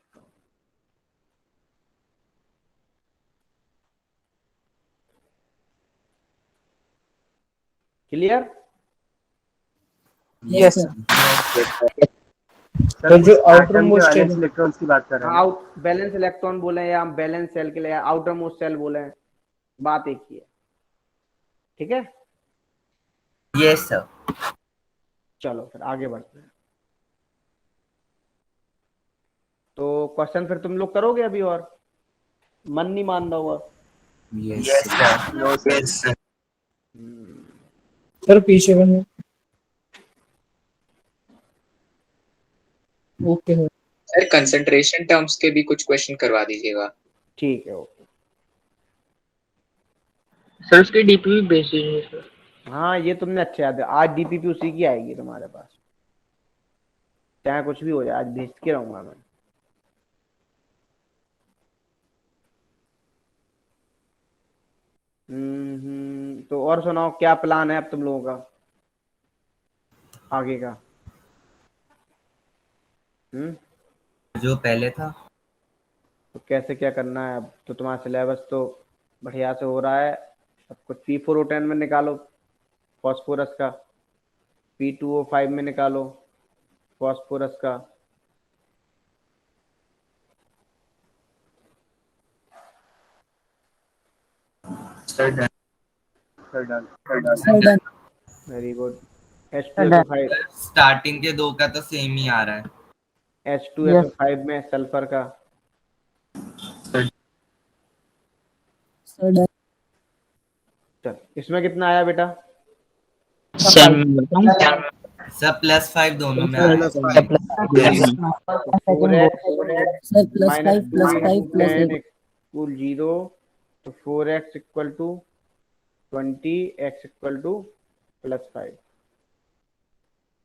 clear? Yes sir. Sir जो इस आउटर एटम के मोस्ट वैलेंस इलेक्ट्रॉन्स की बात कर रहे हैं ना? आउट बैलेंस इलेक्ट्रॉन बोले या हम बैलेंस सेल के लिए आउटर मोस्ट सेल बोले, बात एक ही है। ठीक है, यस सर। चलो फिर आगे बढ़ते हैं। तो क्वेश्चन फिर तुम लोग करोगे अभी, और मन नहीं मान रहा हुआ। Yes yes sir. Sir. No sir. Yes sir. Sir पीछे बनो। Okay sir. Sir concentration terms के भी कुछ क्वेश्चन करवा दीजिएगा। ठीक है, ओके। सर उसकी डीपी भी भेज दीजिए सर। हाँ ये तुमने अच्छा याद है, आज डीपीपी उसी की आएगी तुम्हारे पास, चाहे कुछ भी हो जाए, आज भेज के रहूंगा मैं। तो और सुनाओ, क्या प्लान है अब तुम लोगों का आगे का? जो पहले था। तो कैसे क्या करना है अब? तो तुम्हारा सिलेबस तो बढ़िया से हो रहा है, अब कुछ P4O10 में निकालो फॉस्फोरस का, P2O5 में निकालो फॉस्फोरस का। Sir done. Sir done. Sir done. Very good. H2SO5, starting के दो का तो सेम ही आ रहा है। H2SO5 में सल्फर का। Sir done. चल इसमें कितना आया बेटा? सर मैं बताऊं? सब +5 दोनों में आ रहा है। तो 4x सर +5 -2 +5 × 10 +8। इक्वल 0, तो 4x equal to 20, x equal to +5।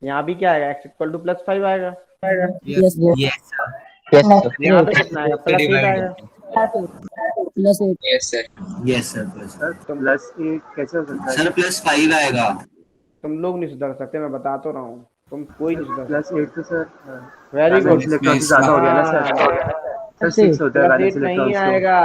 यहाँ भी क्या आएगा, x इक्वल टू +5 आएगा। Yes yes sir. यहाँ पे कितना आएगा, +8 आएगा। +8। Yes sir. Yes sir sir +8 कैसे हो सकता है? सर +5 आएगा। तुम लोग नहीं सुधर सकते, मैं बता तो रहा हूँ, तुम कोई नहीं सुधर सकते। +8 तो sir very good. Balance electron से ज्यादा हो गया ना सर? सर 6 होता है बैलेंस +8 नहीं इलेक्ट्रॉन्स तो। आएगा।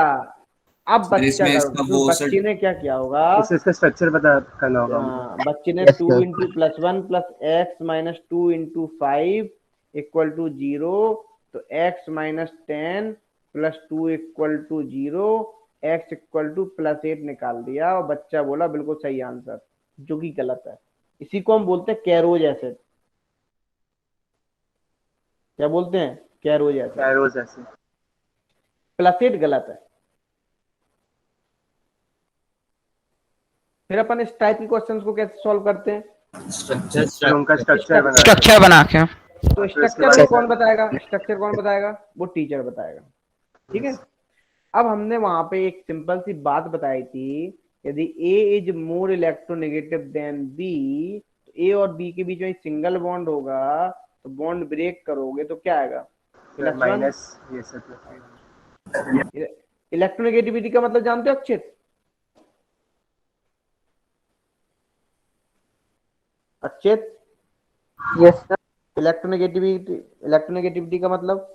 अब सर बच्चा इसमें करो, इसका इसमें वो बच्चे ने क्या किया होगा, इससे इसका स्ट्रक्चर पता करना होगा हमको। बच्चे ने Yes, 2 sir. × +1 + x - 2 × 5 equal to 0, तो x - 10 + 2 equal to 0, x equal to +8 निकाल दिया, और बच्चा बोला बिल्कुल सही आंसर, जो कि गलत है। इसी को हम बोलते हैं कैरोज एसिड। क्या बोलते हैं? कैरोज एसिड। कैरोज ऐसे। +8 गलत है। फिर अपन इस टाइप के क्वेश्चंस को कैसे सॉल्व करते हैं? फिर उनका स्ट्रक्चर बना स्ट्रक्चर बना के। तो फिर उसके स्ट्रक्चर बाद वो कौन बताएगा? स्ट्रक्चर कौन बताएगा? वो टीचर बताएगा। ठीक है। अब हमने वहां पे एक सिंपल सी बात बताई थी, यदि A is more electronegative then B, तो A और B के बीच में सिंगल बॉन्ड होगा, तो बॉन्ड ब्रेक करोगे तो क्या आएगा? +1। माइनस ये सब इलेक्ट्रोनेगेटिविटी का मतलब जानते हो अक्षित? अक्षित, यस सर। इलेक्ट्रोनेगेटिविटी का मतलब?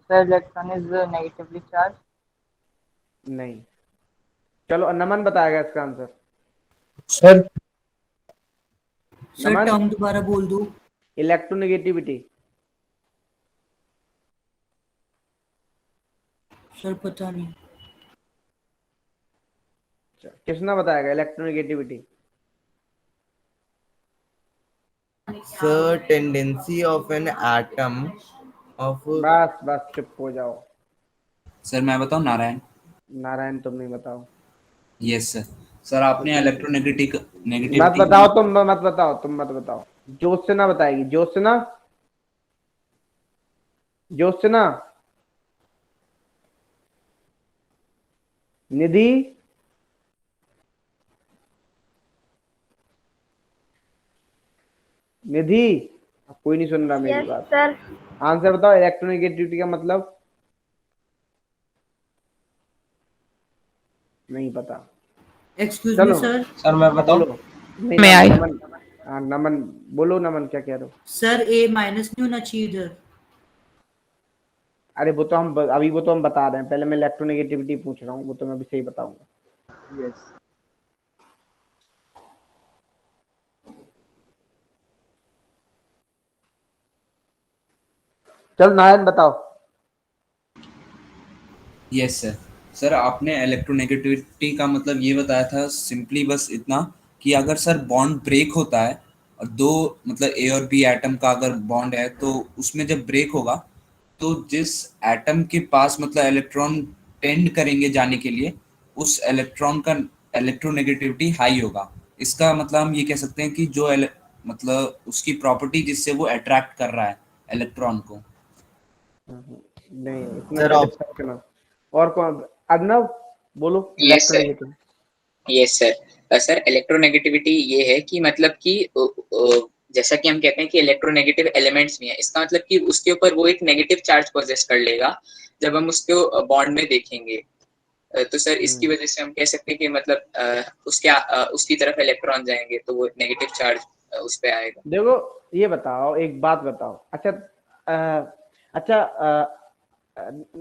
Sir electron is negatively charge. नहीं। चलो नमन बताएगा इसका आंसर। सर सर नमन, टर्म दोबारा बोल दो। इलेक्ट्रोनेगेटिविटी। सर पता नहीं। किसना बताएगा electronegativity? Sir tendency of an atom of बस बस चुप हो जाओ। सर मैं बताऊं नारायण? नारायण तुम नहीं बताओ। Yes sir. सर आपने इलेक्ट्रोनेगेटिव मत नेगेटिविटी बताओ, तुम मत बताओ। ज्योत्सना बताएगी। ज्योत्सना, ज्योत्सना, निधि, निधि, अब कोई नहीं सुन रहा मेरी यस बात। सर। आंसर बताओ इलेक्ट्रोनेगेटिविटी का मतलब। नहीं पता। एक्सक्यूज मी चलो सर। सर मैं बताऊं? बोलो। नहीं मैं आई। नमन, हाँ नमन बोलो। नमन क्या कह रहे हो? सर ए माइनस नहीं होना चाहिए इधर। अरे वो तो हम अभी वो तो हम बता रहे हैं, पहले मैं इलेक्ट्रोनेगेटिविटी पूछ रहा हूँ, वो तो मैं अभी सही बताऊंगा। यस चल नारायण बताओ। Yes sir. सर आपने इलेक्ट्रोनेगेटिविटी का मतलब ये बताया था सिंपली बस इतना कि अगर सर बॉन्ड ब्रेक होता है और दो मतलब ए और बी एटम का अगर बॉन्ड है तो उसमें जब ब्रेक होगा तो जिस एटम के पास मतलब इलेक्ट्रॉन टेंड करेंगे जाने के लिए उस इलेक्ट्रॉन का इलेक्ट्रोनेगेटिविटी हाई होगा। इसका मतलब हम ये कह सकते हैं कि जो मतलब उसकी प्रॉपर्टी जिससे वो अट्रैक्ट कर रहा है इलेक्ट्रॉन को। नहीं इतना सर सेटिस्फैक्शन ना। और कौन? अर्नव बोलो yes sir. Electronegative. Yes sir. Sir electronegativity ये है कि मतलब कि जैसा कि हम कहते हैं कि इलेक्ट्रोनेगेटिव एलिमेंट्स भी हैं, इसका मतलब कि उसके ऊपर वो एक नेगेटिव चार्ज पोजेस कर लेगा जब हम उसको बॉन्ड में देखेंगे। तो सर इसकी वजह से हम कह सकते हैं कि मतलब उसकी तरफ इलेक्ट्रॉन जाएंगे तो वो नेगेटिव चार्ज उस पे आएगा। देखो ये बताओ, एक बात बताओ। अच्छा अच्छा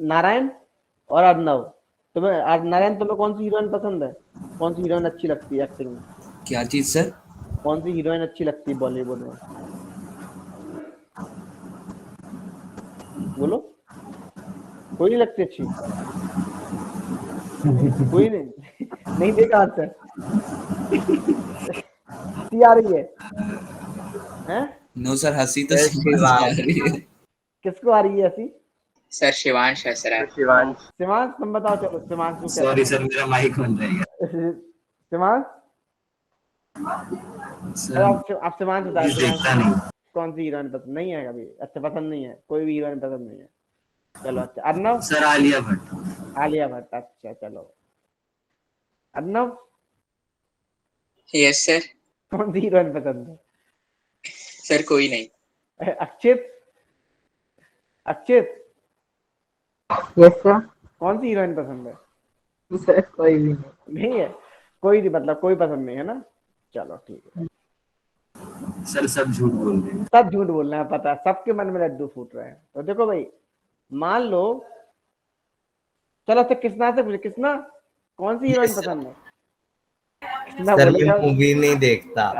नारायण और अर्नव, नारायण तुम्हें कौन सी हीरोइन पसंद है? कौन सी हीरोइन अच्छी लगती है एक्टिंग में? क्या चीज सर? कौन सी हीरोइन अच्छी लगती है बॉलीवुड में? बोलो। कोई नहीं लगती अच्छी? कोई नहीं? नहीं देखा आंसर। हंसी आ रही है? हैं? नो सर हंसी तो सर शिवांश की आ रही है। किसको आ रही है हंसी? सर शिवांश है सर। शिवांश शिवांश तुम बताओ। चलो शिवांश को क्या सॉरी पसंद सर मेरा माइक बंद रहेगा है? शिवांश, सर। आप शिवांश बताओ। प्लीज शिवांश देखता नहीं। कौन सी हीरोइन पसंद नहीं है? कभी अच्छा पसंद नहीं है? कोई भी हीरोइन पसंद नहीं है? चलो अच्छा। अर्नव? सर आलिया भट्ट। आलिया भट्ट। अच्छा चलो। Arnav yes sir. कौन सी हीरोइन पसंद है? सर कोई नहीं। अक्षित, अक्षित यस सर। कौन सी हीरोइन पसंद है? सर कोई भी नहीं। नहीं है? कोई नहीं मतलब कोई पसंद नहीं है ना? चलो ठीक है। सर सब झूठ बोल रहे हैं। सब झूठ बोलना है, पता है सबके मन में लड्डू फूट रहे हैं। तो देखो भाई, मान लो, चलो अच्छा कृष्णा से पूछे। कृष्णा कौन सी हीरोइन पसंद है? कृष्णा सर मैं बोलेगा, मूवी नहीं देखता।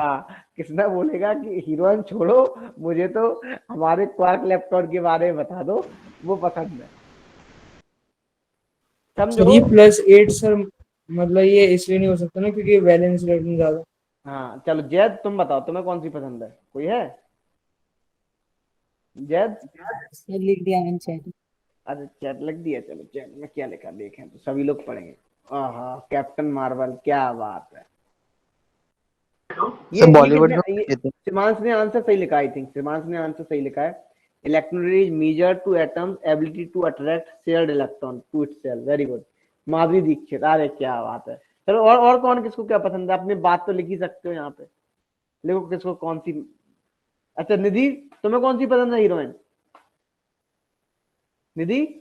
कृष्णा बोलेगा कि हीरोइन छोड़ो, मुझे तो हमारे क्वार्क लैपटॉप के बारे में बता दो, वो पसंद है। समझो। सर ये +8 सर मतलब ये इसलिए नहीं हो सकता ना क्योंकि वैलेंस इलेक्ट्रॉन ज्यादा। हाँ चलो जैद तुम बताओ, तुम्हें कौन सी पसंद है? कोई है? जैद? सर लिख दिया मैंने चैट। अरे चैट लग दिया। चलो चैट में क्या लिखा देखें तो सभी लोग पढ़ेंगे। आहा, कैप्टन मार्वल, क्या बात है। सर बॉलीवुड में सिमांश ने आंसर सही लिखा, आई थिंक सिमांश ने आंसर सही लिखा है। Electron is measure to atoms ability to attract shared electron to itself. Very good, Madhuri Dixit, अरे क्या बात है। चलो और कौन किसको क्या पसंद है, अपनी बात तो लिख ही सकते हो यहाँ पे, लिखो किसको कौन सी। अच्छा निधि, तुम्हें कौन सी पसंद है हीरोइन? निधि,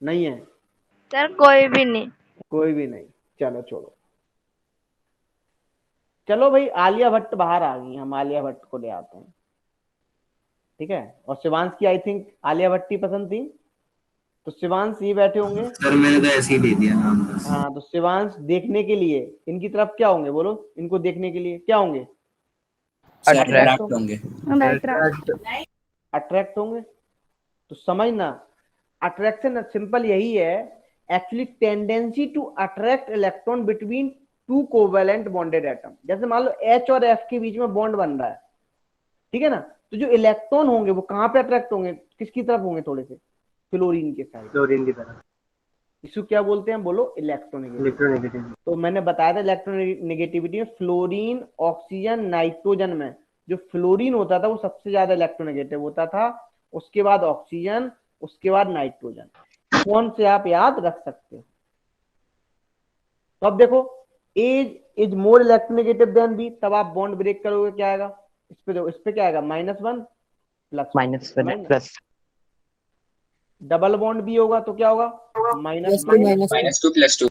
नहीं है? सर कोई भी नहीं। कोई भी नहीं, चलो छोड़ो। चलो भाई, आलिया भट्ट बाहर आ गई, हम आलिया भट्ट को ले आते हैं, ठीक है। और शिवांश की आई थिंक आलिया भट्ट ही पसंद थी, तो शिवांश ये बैठे होंगे। सर मैंने तो ऐसे ही दे दिया नाम बस। हाँ, तो शिवांश देखने के लिए इनकी तरफ क्या होंगे, बोलो, इनको देखने के लिए क्या होंगे? अट्रैक्ट होंगे। अट्रैक्ट होंगे। तो समझना, अट्रैक्शन सिंपल यही है, actually tendency to attract electron between two covalent bonded atom. जैसे मान लो H और F के बीच में बॉन्ड बन रहा है, ठीक है ना, तो जो इलेक्ट्रॉन होंगे वो कहाँ पे अट्रैक्ट होंगे, किसकी तरफ होंगे? थोड़े से फ्लोरीन के साइड, फ्लोरीन की तरह। इसको क्या बोलते हैं, बोलो? इलेक्ट्रोनेगेटिविटी। इलेक्ट्रोनेगेटिविटी। तो मैंने बताया था इलेक्ट्रोनेगेटिविटी में फ्लोरीन, ऑक्सीजन, नाइट्रोजन में जो फ्लोरीन होता था वो सबसे ज्यादा इलेक्ट्रोनेगेटिव होता था, उसके बाद ऑक्सीजन, उसके बाद नाइट्रोजन। कौन से आप याद रख सकते हो? तो अब देखो, A is more electronegative than B, तब आप बॉन्ड ब्रेक करोगे, क्या आएगा इस पे? देखो इस पे क्या आएगा, -1 +1 प्लस। डबल बॉन्ड भी होगा तो क्या होगा, प्लस -2 +2।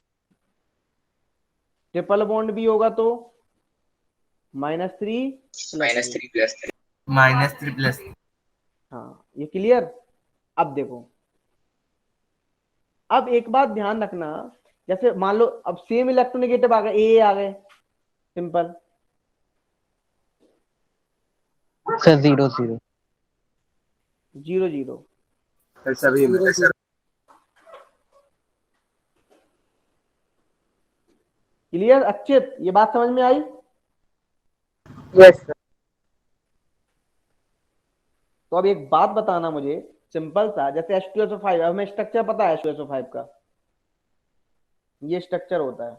ट्रिपल बॉन्ड भी होगा तो -3 -3 +3। -3 +3। हाँ, ये क्लियर। अब देखो, अब एक बात ध्यान रखना, जैसे मान लो अब सेम इलेक्ट्रोनेगेटिव आ गए, ए आ गए, सिंपल। सर 0 0। 0 0 सभी में। क्लियर, अच्छे, ये बात समझ में आई? Yes sir. तो अब एक बात बताना मुझे, सिंपल सा, जैसे H2SO5, अब हमें स्ट्रक्चर पता है H2SO5 का, ये स्ट्रक्चर होता है।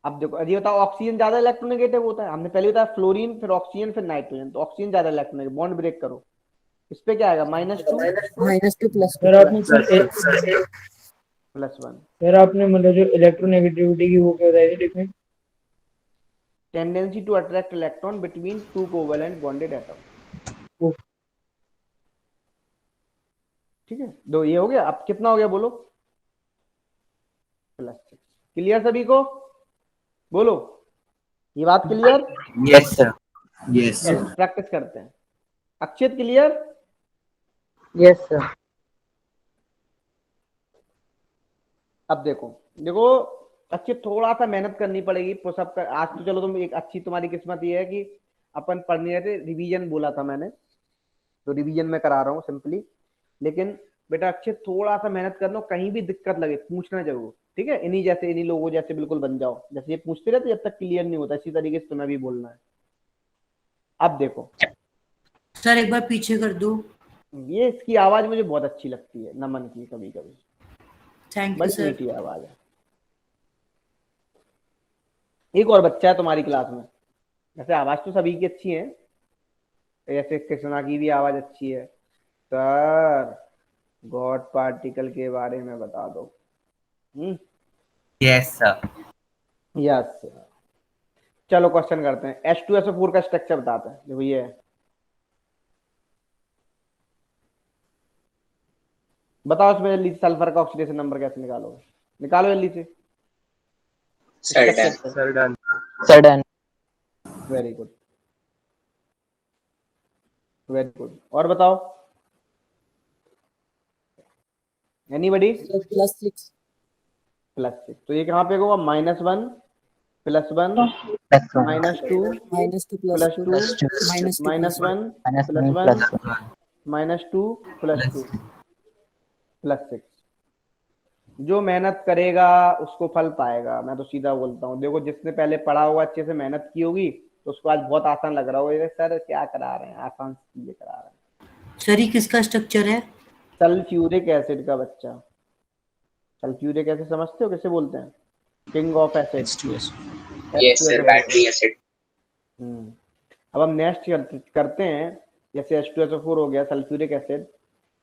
अब देखो, ये बताओ, ऑक्सीजन ज्यादा इलेक्ट्रोनेगेटिव होता है, हमने पहले बताया फ्लोरीन, फिर ऑक्सीजन, फिर नाइट्रोजन, तो ऑक्सीजन ज्यादा इलेक्ट्रोनेगेटिव, बॉन्ड ब्रेक करो, इस पे क्या आएगा, -2 -2 सर आपने सर +1। सर आपने मतलब जो इलेक्ट्रोनेगेटिविटी की वो क्या बताई थी technique? Tendency to attract electron between two covalent bonded atom. ठीक है, दो ये हो गया। अब कितना हो गया बोलो, +6। क्लियर सभी को, बोलो, ये बात clear? Yes sir. Yes sir. Practice करते हैं। अक्षित क्लियर? Yes sir. अब देखो देखो, अच्छी थोड़ा सा मेहनत करनी पड़ेगी, पुशअप कर। आज तो चलो तुम, एक अच्छी तुम्हारी किस्मत ये है कि अपन पढ़ने थे, रिवीजन बोला था मैंने, तो रिवीजन में करा रहा हूँ सिंपली। लेकिन बेटा अच्छे थोड़ा सा मेहनत करना, कहीं भी दिक्कत लगे पूछना जरूर, ठीक है? इन्हीं जैसे, इन्हीं लोगों जैसे बिल्कुल बन जाओ, जैसे ये पूछते रहते जब तक क्लियर नहीं होता, इसी तरीके से तुम्हें भी बोलना है। अब देखो सर एक बार पीछे कर दो। ये, इसकी आवाज मुझे बहुत अच्छी लगती है, नमन की, कभी कभी थैंक यू बड़ी सर। मीठी आवाज है। एक और बच्चा है तुम्हारी क्लास में, जैसे आवाज तो सभी की अच्छी है, ऐसे कृष्णा की भी आवाज अच्छी है। सर गॉड पार्टिकल के बारे में बता दो। Yes sir. यस, चलो क्वेश्चन करते हैं। H2SO4 का स्ट्रक्चर बताते हैं, देखो ये है, बताओ इसमें जल्दी, सल्फर का ऑक्सीडेशन नंबर कैसे निकालोगे? निकालो जल्दी से। Sir done. Sir done. Very good, very good. और बताओ, एनीबडी? +6। +6, तो ये कहाँ पे होगा, -1 +1 -2 प्लस वन -2 +2 -1 -1 +2 +6। जो मेहनत करेगा उसको फल पाएगा, मैं तो सीधा बोलता हूँ। देखो जिसने पहले पढ़ा होगा, अच्छे से मेहनत की होगी, तो उसको आज बहुत आसान लग रहा हो, ये सर क्या करा रहे हैं, आसान चीजें करा रहे हैं। सर ये किसका स्ट्रक्चर है? सल्फ्यूरिक एसिड का बच्चा। सल्फ्यूरिक एसिड समझते हो किसे बोलते हैं? King of acid. Yes sir, battery acid. अब हम नेक्स्ट करते हैं, जैसे H2SO4 हो गया सल्फ्यूरिक एसिड।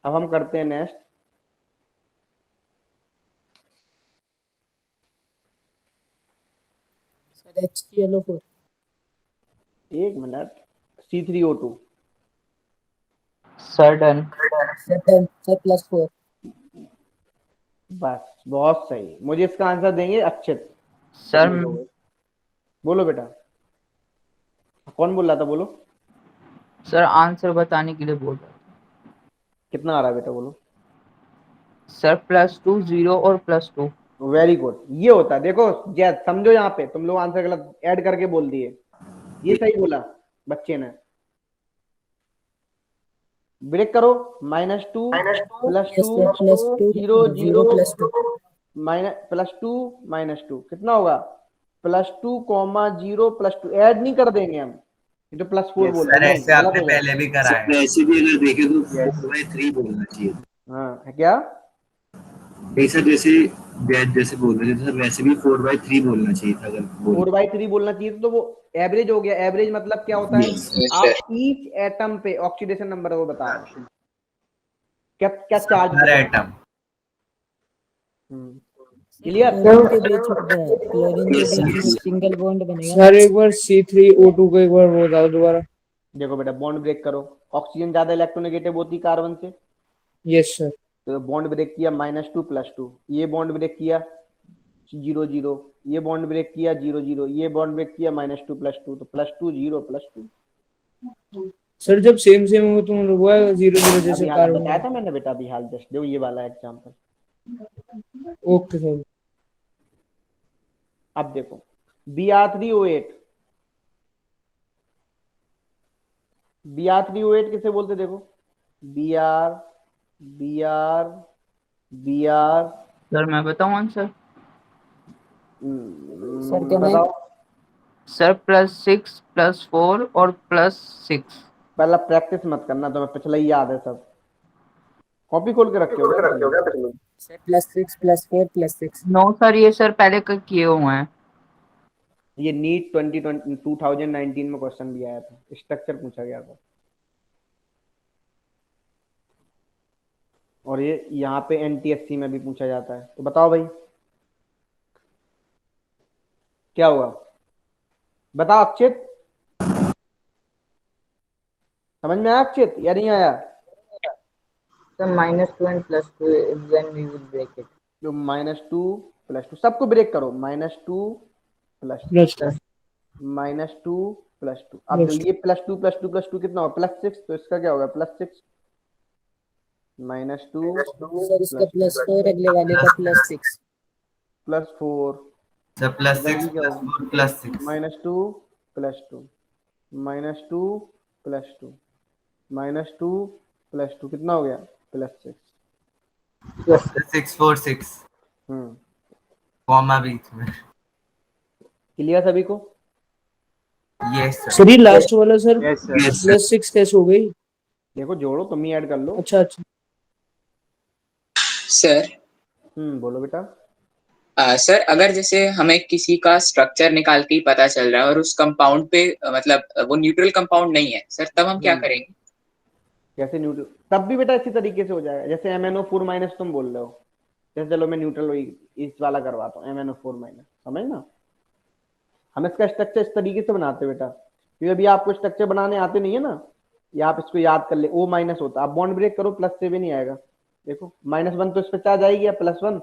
अब हम करते हैं नेक्स्ट सर HClO4। एक minute, C3O2। Sir done. Sir +4। बस बहुत सही। मुझे इसका आंसर देंगे अक्षित। सर बोलो बेटा, कौन बोल रहा था, बोलो। सर आंसर बताने के लिए बोल रहा था। कितना आ रहा है बेटा, बोलो। सर +2 0 और +2। वेरी गुड, ये होता है। देखो जय, समझो यहाँ पे तुम लोग आंसर गलत ऐड करके बोल दिए, ये सही बोला बच्चे ने। ब्रेक करो, -2 +2 0 0 +2 कितना होगा? +2, 0 +2 ऐड नहीं कर देंगे हम, ये तो +4 बोल सर रहे ऐसे आपने पहले भी करा है। वैसे भी अगर देखें तो 4/3 बोलना चाहिए। हाँ है क्या? नहीं सर, जैसे बोल रहे थे सर, वैसे भी 4/3 बोलना चाहिए था अगर 4/3 बोलना चाहिए तो वो एवरेज हो गया। एवरेज मतलब क्या होता है? Yes, आप ईच एटम पे ऑक्सीडेशन नंबर वो बता रहे हैं, क्या क्या चार्ज हर एटम। क्लियर? सिंगल बॉन्ड बनेगा। सर एक बार C3O2 को एक बार बताओ दोबारा। देखो बेटा, बॉन्ड ब्रेक करो। ऑक्सीजन ज्यादा इलेक्ट्रोनेगेटिव होती कार्बन से, यस सर। तो बॉन्ड ब्रेक किया -2 +2, ये बॉन्ड ब्रेक किया 0 0, ये बॉन्ड ब्रेक किया 0 0, ये बॉन्ड ब्रेक किया -2 +2, तो +2 0 +2। सर जब सेम हो तो मतलब वो है 0 0 जैसे अभी हाल कार्बन। बताया था मैंने बेटा, अभी हाल जस्ट दो ये वाला एग्जांपल। Okay sir. अब देखो Br3O8, Br3O8 किसे बोलते? देखो Br Br Br सर मैं बताऊं आंसर? सर क्या मैं? बताओ। सर +6 +4 और +6। पहला प्रैक्टिस मत करना, तुम्हें पिछला ही याद है सब। कॉपी खोल के रखे हो क्या पिछले? सर +6 +4 +6। नो सर, ये सर पहले का किए हुए हैं। ये नीट 2019 में क्वेश्चन भी आया था, स्ट्रक्चर पूछा गया था, और ये यहाँ पे NTSC में भी पूछा जाता है। तो बताओ भाई क्या हुआ, बताओ अक्षित। समझ में आया अक्षित या नहीं आया? Sir -2 and +2 when we will break it। जो -2 +2 सबको ब्रेक करो, -2 +2 -2 +2। अब जो ये +2 +2 +2 कितना होगा? +6, तो इसका क्या होगा? +6 -2 सर इसका +4, अगले वाले का +6 +4। सर +6 +4 +6 -2 +2 -2 +2 -2 +2 कितना हो गया? +6। 6 4 6 हम्म, कॉमा बीच में। क्लियर सभी को? Yes sir. सर ये लास्ट वाला सर Yes, sir. +6 कैसे हो गई? देखो जोड़ो, तुम ही ऐड कर लो। अच्छा अच्छा। सर बोलो बेटा। सर अगर जैसे हमें किसी का स्ट्रक्चर निकाल के ही पता चल रहा है और उस कंपाउंड पे मतलब वो न्यूट्रल कंपाउंड नहीं है सर, तब हम क्या करेंगे? कैसे न्यूट्रल? तब भी बेटा इसी तरीके से हो जाएगा, जैसे MnO4- तुम बोल रहे हो, जैसे चलो मैं न्यूट्रल इस वाला करवाता हूँ, MnO4-, समझ ना? हम इसका स्ट्रक्चर इस तरीके से बनाते हैं बेटा, क्योंकि अभी आपको स्ट्रक्चर बनाने आते नहीं है ना, या आप इसको याद कर ले। O- होता, आप बॉन्ड ब्रेक करो, +7 भी नहीं आएगा। देखो -1 तो इस पे चार्ज आएगी, या +1।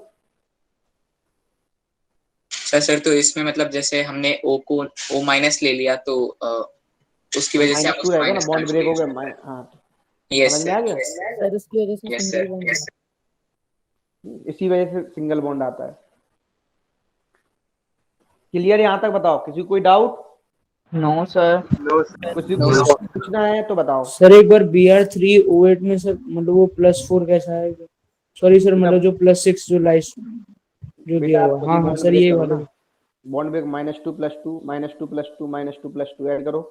सर तो इसमें मतलब जैसे हमने O को O- ले लिया तो उसकी वजह से हम -2 रहेगा ना, बॉन्ड ब्रेक हो गया। हाँ, यस समझ में आ सर, गया? सर इसकी वजह से yes single sir, bond yes इसी वजह से सिंगल बॉन्ड आता है। क्लियर यहाँ तक? बताओ, किसी को कोई डाउट? No sir. कुछ पूछना है तो बताओ। सर एक बार Br3O8 में सर मतलब वो +4 कैसा आएगा? सॉरी सर, मतलब जो +6 जो लाइस जो दिया बेटा आप हुआ। खुद ही हाँ हाँ बॉन्ड सर ब्रेक ये करो वाला। ना, बॉन्ड ब्रेक -2 + 2 -2 + 2 -2 + 2 ऐड करो,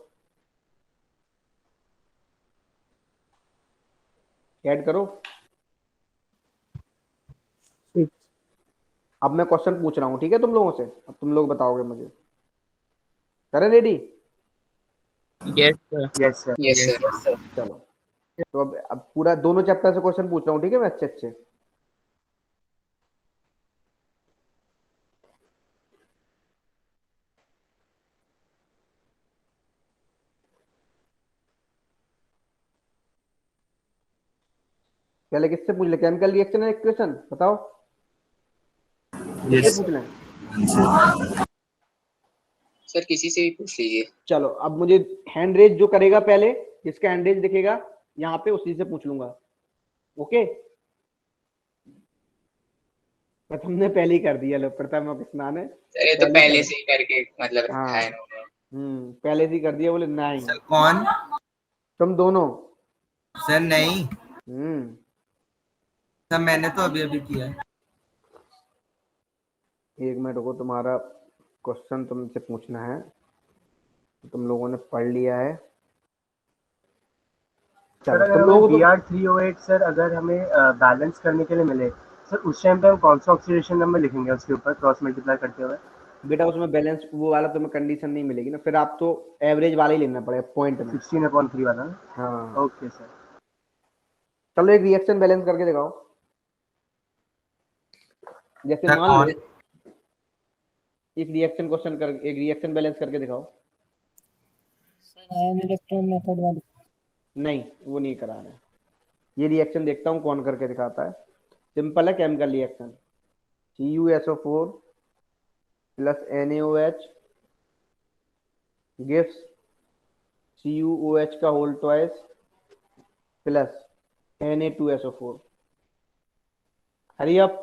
ऐड करो। अब मैं क्वेश्चन पूछ रहा हूँ, ठीक है तुम लोगों से, अब तुम लोग बताओगे मुझे। करें ready? Yes sir. Yes sir. Yes sir. चलो, तो अब पूरा दोनों चैप्टर से क्वेश्चन पूछ रहा हूँ, ठीक है मैं अच्छे अच्छे। पहले किससे पूछ ले? केमिकल रिएक्शन है इक्वेशन, बताओ किससे यस पूछ लें? सर किसी से भी पूछ लीजिए। चलो, अब मुझे हैंड रेज जो करेगा पहले, जिसका हैंड रेज दिखेगा यहाँ पे, उसी से पूछ लूंगा। ओके, प्रथम ने पहले ही कर दिया। लो, प्रथम और स्नान है सर ये तो पहले पहले कर। से ही करके मतलब रखा हाँ, है इन्होंने। पहले से ही कर दिया। बोले नहीं, सर कौन? तुम दोनों। सर नहीं, हम्म सर मैंने तो अभी अभी किया है। एक मिनट को, तुम्हारा क्वेश्चन तुमसे पूछना है, तुम लोगों ने पढ़ लिया है। सर चलो, अगर तुम हमें लोगों को Br308 सर अगर हमें बैलेंस करने के लिए मिले, सर उस टाइम पे हम कौन सा ऑक्सीडेशन नंबर लिखेंगे उसके ऊपर क्रॉस मल्टीप्लाई करते हुए? बेटा उसमें बैलेंस वो वाला तुम्हें कंडीशन नहीं मिलेगी ना, फिर आप तो एवरेज वाला ही लेना पड़ेगा पॉइंट में। 16/3 वाला ना? हाँ, ओके सर। चलो एक रिएक्शन बैलेंस करके दिखाओ। जैसे सर मान लो कौन? एक रिएक्शन क्वेश्चन कर, एक रिएक्शन बैलेंस करके दिखाओ। सर आयन इलेक्ट्रॉन मेथड वाली। नहीं, वो नहीं करा रहे। ये रिएक्शन देखता हूँ कौन करके दिखाता है। सिंपल है chemical reaction. CuSO4 + NaOH gives CuOH का whole twice plus Na2SO4। Hurry up.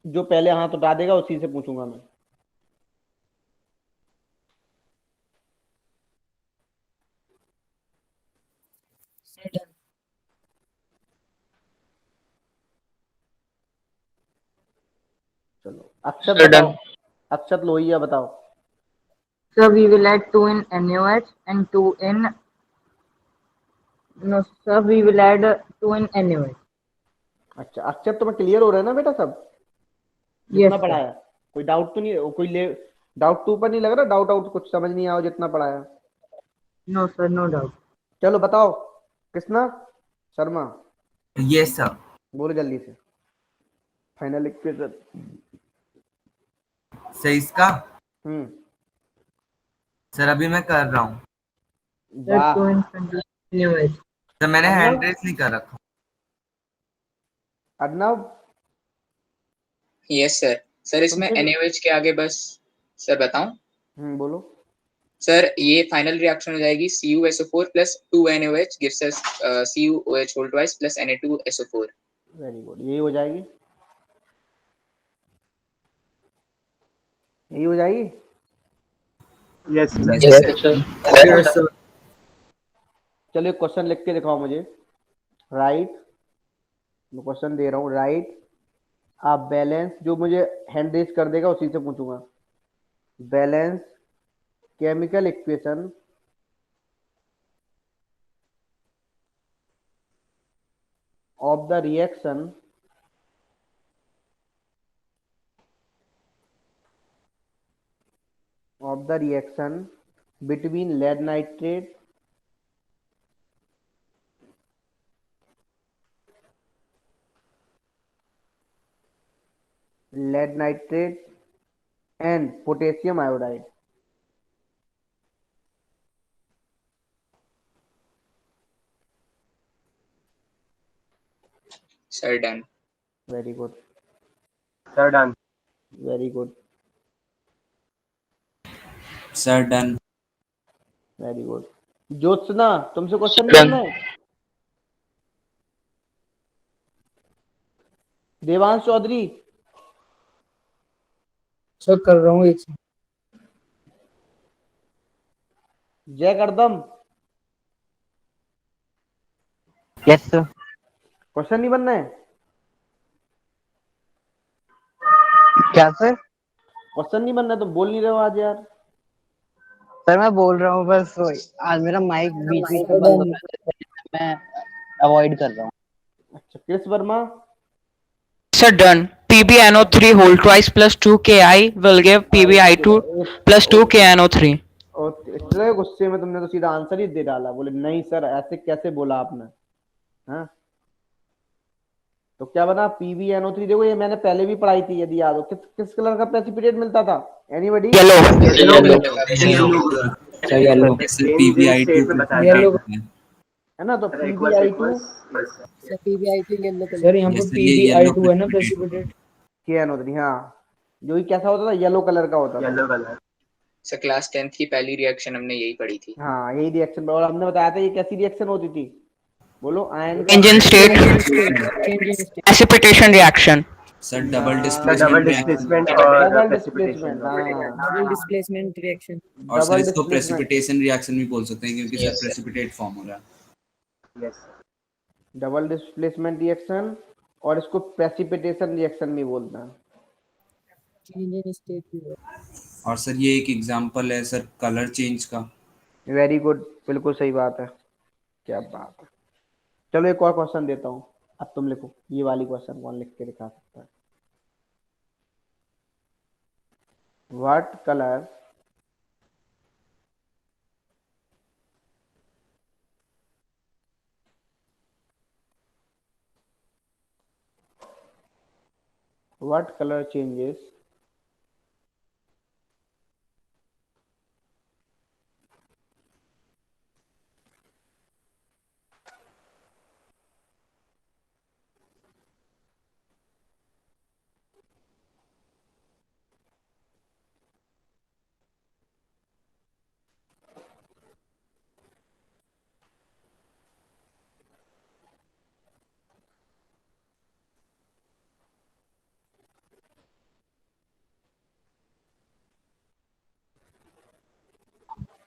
जो पहले हाथ उठा देगा उसी से पूछूंगा मैं। Sir done. चलो अक्षत Sir, बताओ, done. अक्षत लोहिया बताओ। So we will add 2 in NaOH and 2 in no sir we will add 2 in NaOH. अच्छा अक्षत, तुम्हें क्लियर हो रहा है ना बेटा सब Yes जितना sir. पढ़ाया? कोई डाउट तो नहीं? कोई ले डाउट तो ऊपर नहीं लग रहा? डाउट आउट कुछ समझ नहीं आया जितना पढ़ाया? No sir, no doubt. चलो बताओ, कृष्णा शर्मा यस सर। बोलो जल्दी से फाइनल इक्वेशन। सर इसका, हम्म सर अभी मैं कर रहा हूँ। Sir वाह 2 in NaOH. सर मैंने अर्नव, हैंड रेस नहीं कर रखा। Arnav yes sir. सर इसमें तुमसे भी। NaOH के आगे बस, सर बताऊं? बोलो। सर ये फाइनल रिएक्शन हो जाएगी CuSO4 + 2NaOH gives us CuOH whole twice plus Na2SO4। Very good, यही हो जाएगी, यही हो जाएगी। Yes sir. Yes sir. Yes, sir. चलो एक क्वेश्चन लिख के दिखाओ मुझे। राइट, मैं क्वेश्चन दे रहा हूँ, राइट आप बैलेंस, जो मुझे हैंड रेज कर देगा उसी से पूछूंगा। Balance chemical equation of the reaction between lead nitrate and potassium iodide. Sir done. Very good, sir done. very good, sir done. very good. Jyotsna तुमसे क्वेश्चन नहीं Done. करना है? देवांश चौधरी सर कर रहा हूँ एक second। जय करदम Yes, sir. क्वेश्चन नहीं बनना है? क्या सर? क्वेश्चन नहीं बन रहा तो बोल नहीं रहे हो आज यार। सर मैं बोल रहा हूँ बस आज मेरा माइक बीच बीच में बंद हो Done. रहा है, मैं अवॉइड कर रहा हूँ। अच्छा Krishna Verma. Sir, done. PbNO3 whole twice plus 2Ki will give PbI2 plus 2KNO3. और इतने गुस्से में तुमने तो सीधा आंसर ही दे डाला, बोले नहीं सर ऐसे कैसे बोला आपने। हाँ तो क्या बना PbNO3। देखो ये मैंने पहले भी पढ़ाई थी, यदि याद हो। किस कलर का प्रेसिपिटेट मिलता था? Anybody? Yellow. Yellow sir yellow. Sir change in PbI2 state में बताया Yellow. था। है ना, तो सर एक वर्स PbI2 sir PBI2 yellow sir colour. यहाँ Yes, पर sir, ये येलो PbI2 है ना प्रेसिपिटेट। प्रेसिपिटेट। KNO3। हाँ जो ही कैसा होता था, येलो कलर का होता था। Yellow colour. Sir class 10th की पहली रिएक्शन हमने यही पढ़ी थी। हाँ यही रिएक्शन, और हमने बताया था ये कैसी रिएक्शन होती थी, बोलो आयन का Change in state. Change in state. Precipitation reaction. Sir double sir double displacement reaction. Displacement और डबल प्रेसिपिटेशन। डिस्प्लेसमेंट। हाँ Double displacement reaction. और सर डबल इसको डिस्प्लेसमेंट। प्रेसिपिटेशन रिएक्शन भी बोल सकते हैं क्योंकि sir Yes, sir. Precipitate form हो रहा है। यस डबल डिस्प्लेसमेंट रिएक्शन, और इसको प्रेसिपिटेशन रिएक्शन भी बोलते हैं। Change in state भी है। और सर ये एक एग्जांपल है सर कलर चेंज का। वेरी गुड, बिल्कुल सही बात है, क्या बात है। चलो एक और क्वेश्चन देता हूँ, अब तुम लिखो। ये वाली क्वेश्चन कौन लिख के दिखा सकता है? व्हाट कलर changes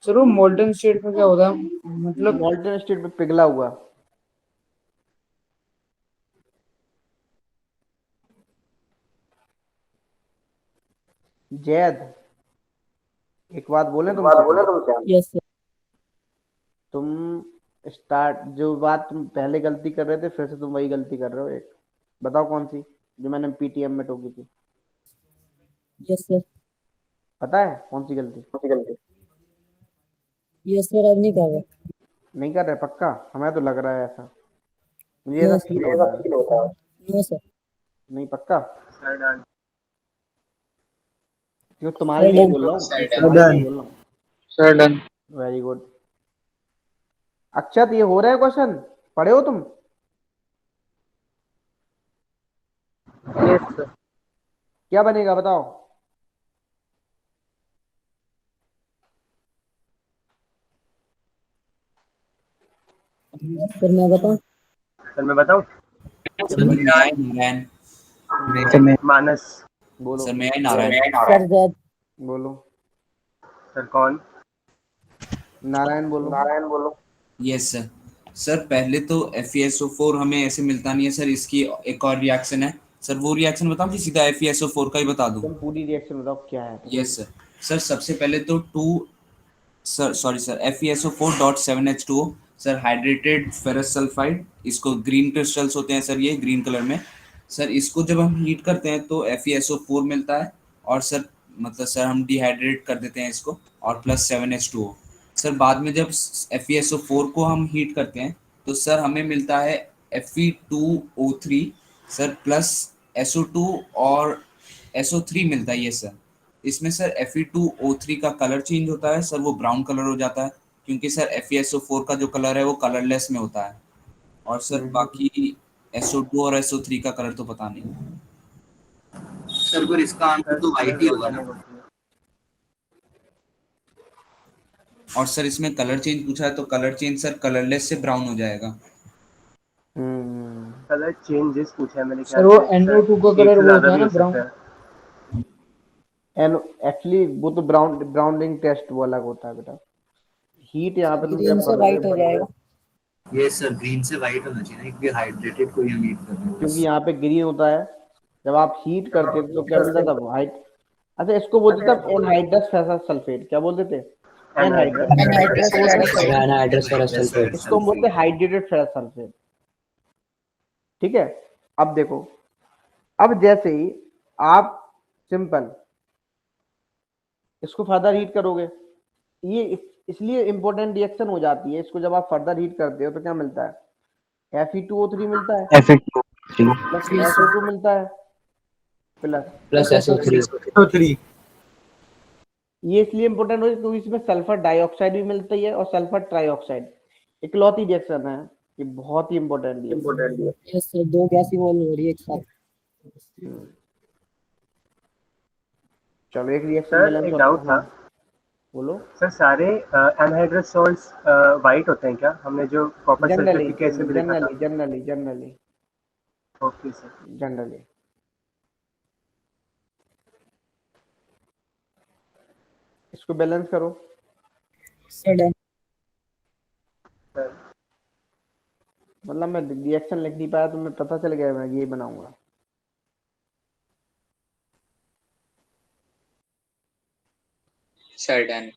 सर वो मोल्टन स्टेट में क्या होता है, मतलब मॉल्टन स्टेट में पिघला हुआ। जैद एक बात बोले तुमसे, Yes sir. तुम स्टार्ट जो बात तुम पहले गलती कर रहे थे, फिर से तुम वही गलती कर रहे हो। एक बताओ कौन सी, जो मैंने पीटीएम में टोकी थी। Yes sir. पता है कौन सी गलती? Yes sir, अब नहीं कर रहा। नहीं कर रहे पक्का? हमें तो लग रहा है ऐसा, मुझे No ऐसा sir. फील होता है। No sir. नहीं पक्का, सर डन। क्यों तुम्हारे लिए बोल रहा हूँ, तुम्हारे लिए बोल रहा हूँ। Sir, done. Very good. Akshat ये हो रहा है क्वेश्चन, पढ़े हो तुम? Yes sir. क्या बनेगा बताओ? सर मैं बताऊं? सर मैं बताऊं? सर नारायण मानस। बोलो सर मैं नारायण सर जैद। बोलो सर कौन? नारायण बोलो। Yes sir. सर पहले तो FeSO4 हमें ऐसे मिलता नहीं है सर, इसकी एक और रिएक्शन है सर। वो रिएक्शन बताऊं कि सीधा FeSO4 का ही बता दूं? तुम पूरी रिएक्शन बताओ क्या है। Yes sir. सर सबसे पहले तो FeSO4.7H2O sir hydrated ferrous sulphide, इसको ग्रीन क्रिस्टल्स होते हैं सर, ये ग्रीन कलर में। सर इसको जब हम हीट करते हैं तो FeSO4 मिलता है, और सर मतलब सर हम डिहाइड्रेट कर देते हैं इसको, और प्लस 7H2O। सर बाद में जब FeSO4 को हम हीट करते हैं तो सर हमें मिलता है Fe2O3 सर प्लस SO2 और SO3 मिलता है ये सर। इसमें सर Fe2O3 का कलर चेंज होता है सर, वो ब्राउन कलर हो जाता है, क्योंकि सर FeSO4 का जो कलर है वो कलरलेस में होता है। और सर बाकी SO2 और SO3 का कलर तो पता नहीं सर, पर इसका आंसर तो वाइट ही होगा ना। और सर इसमें कलर चेंज पूछा है तो कलर चेंज सर कलरलेस से ब्राउन हो जाएगा। कलर चेंजेस पूछा है मैंने। सर वो NO2 का कलर वो होता है ना ब्राउन। एक्चुअली वो तो ब्राउनिंग टेस्ट वो अलग होता है बेटा। हीट यहाँ पे तुम ग्रीन से व्हाइट हो जाएगा। ये सर ग्रीन से वाइट होना चाहिए ना, क्योंकि हाइड्रेटेड को हम हीट कर रहे हैं। क्योंकि यहाँ पे ग्रीन होता है जब आप हीट करते थे तो क्या मिलता था? हाइट, अच्छा इसको बोलते थे एनहाइड्रस फेरस सल्फेट, क्या बोलते थे? एनहाइड्रस। एनहाइड्रस इसको बोलते फेरस थे, सल्फेट। इसको हम बोलते हैं हाइड्रेटेड फेरस सल्फेट। ठीक है, अब देखो, अब जैसे ही आप सिंपल इसको फर्दर हीट करोगे, ये इसलिए इंपॉर्टेंट रिएक्शन हो जाती है। इसको जब आप फर्दर हीट करते हो तो क्या मिलता है? Fe2O3 मिलता है, प्लस SO2 मिलता है, प्लस प्लस SO3। तो 3 ये इसलिए इंपॉर्टेंट हो क्योंकि इसमें सल्फर डाइऑक्साइड भी मिलती है और सल्फर ट्राइऑक्साइड। इकलौती रिएक्शन है, ये बहुत ही इंपॉर्टेंट रिएक्शन। यस सर, दो गैस इवॉल्व हो रही है एक साथ। चलो एक रिएक्शन सर बैलेंस एक और डाउट था बोलो। सर, सारे एनहाइड्रस सॉल्ट्स वाइट होते हैं क्या? हमने जो कॉपर जनरली सल्फेट केस में भी देखा था। Generally okay sir. जनरली इसको बैलेंस करो। Sir done. मतलब मैं रिएक्शन लिख नहीं पाया तो मैं पता चल गया मैं ये बनाऊंगा। Sir done.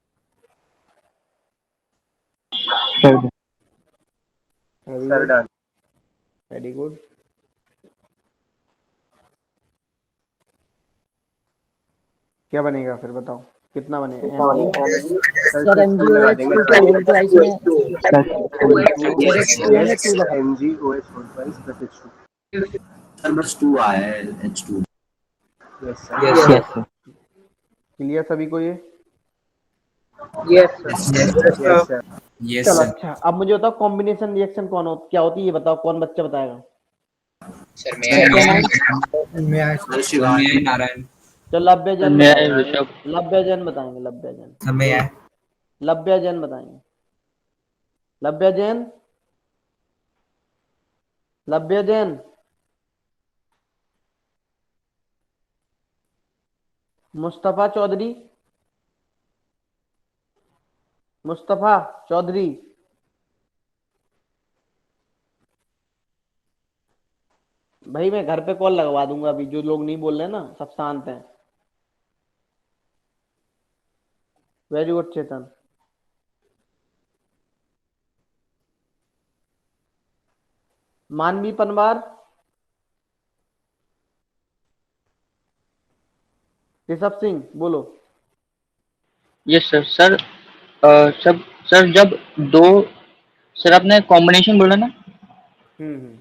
Sir done. Very good. क्या बनेगा फिर बताओ, कितना बनेगा? सर MgOH का होल ट्वाइस में MgOH whole twice plus H2। Sir बस 2 आया है H2। Yes sir. क्लियर सभी को ये? Yes sir. यस चलो सर। अच्छा, अब मुझे बताओ कॉम्बिनेशन रिएक्शन क्या होती है, ये बताओ, कौन बच्चा बताएगा? सर मैं सर शिवानी नारायण। तो लव्यजन बताएंगे, लव्यजन बताएंगे, लव्यजन। समय है। लव्यजन बताएंगे, लव्यजन, लव्यजन। मुस्तफा चौधरी, मुस्तफा चौधरी। भाई मैं घर पे कॉल लगवा दूंगा अभी, जो लोग नहीं बोल रहे ना सब शांत हैं। वेरी गुड चेतन। मानवी पनवार, ऋषभ सिंह बोलो। Yes sir. सर सब सर जब दो, सर आपने कॉम्बिनेशन बोला ना? हम्म।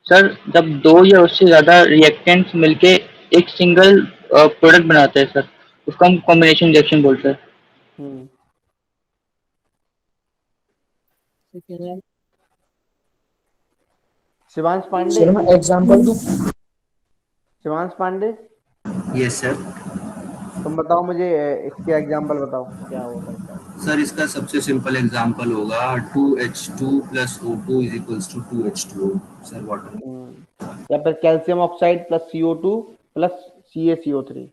सर जब दो या उससे ज्यादा रिएक्टेंट्स मिलके एक सिंगल प्रोडक्ट बनाते हैं सर, उसको हम कॉम्बिनेशन रिएक्शन बोलते हैं। हम्म। शिवांश पांडे, सर मैं एग्जांपल दूं? Shivansh Pandey yes sir. तुम बताओ मुझे, इसके एग्जांपल बताओ क्या हो सकता है। सर इसका सबसे सिंपल एग्जांपल होगा 2H2 plus O2 is equals to 2H2O। Sir water. या फिर calcium oxide plus CO2 plus CaCO3।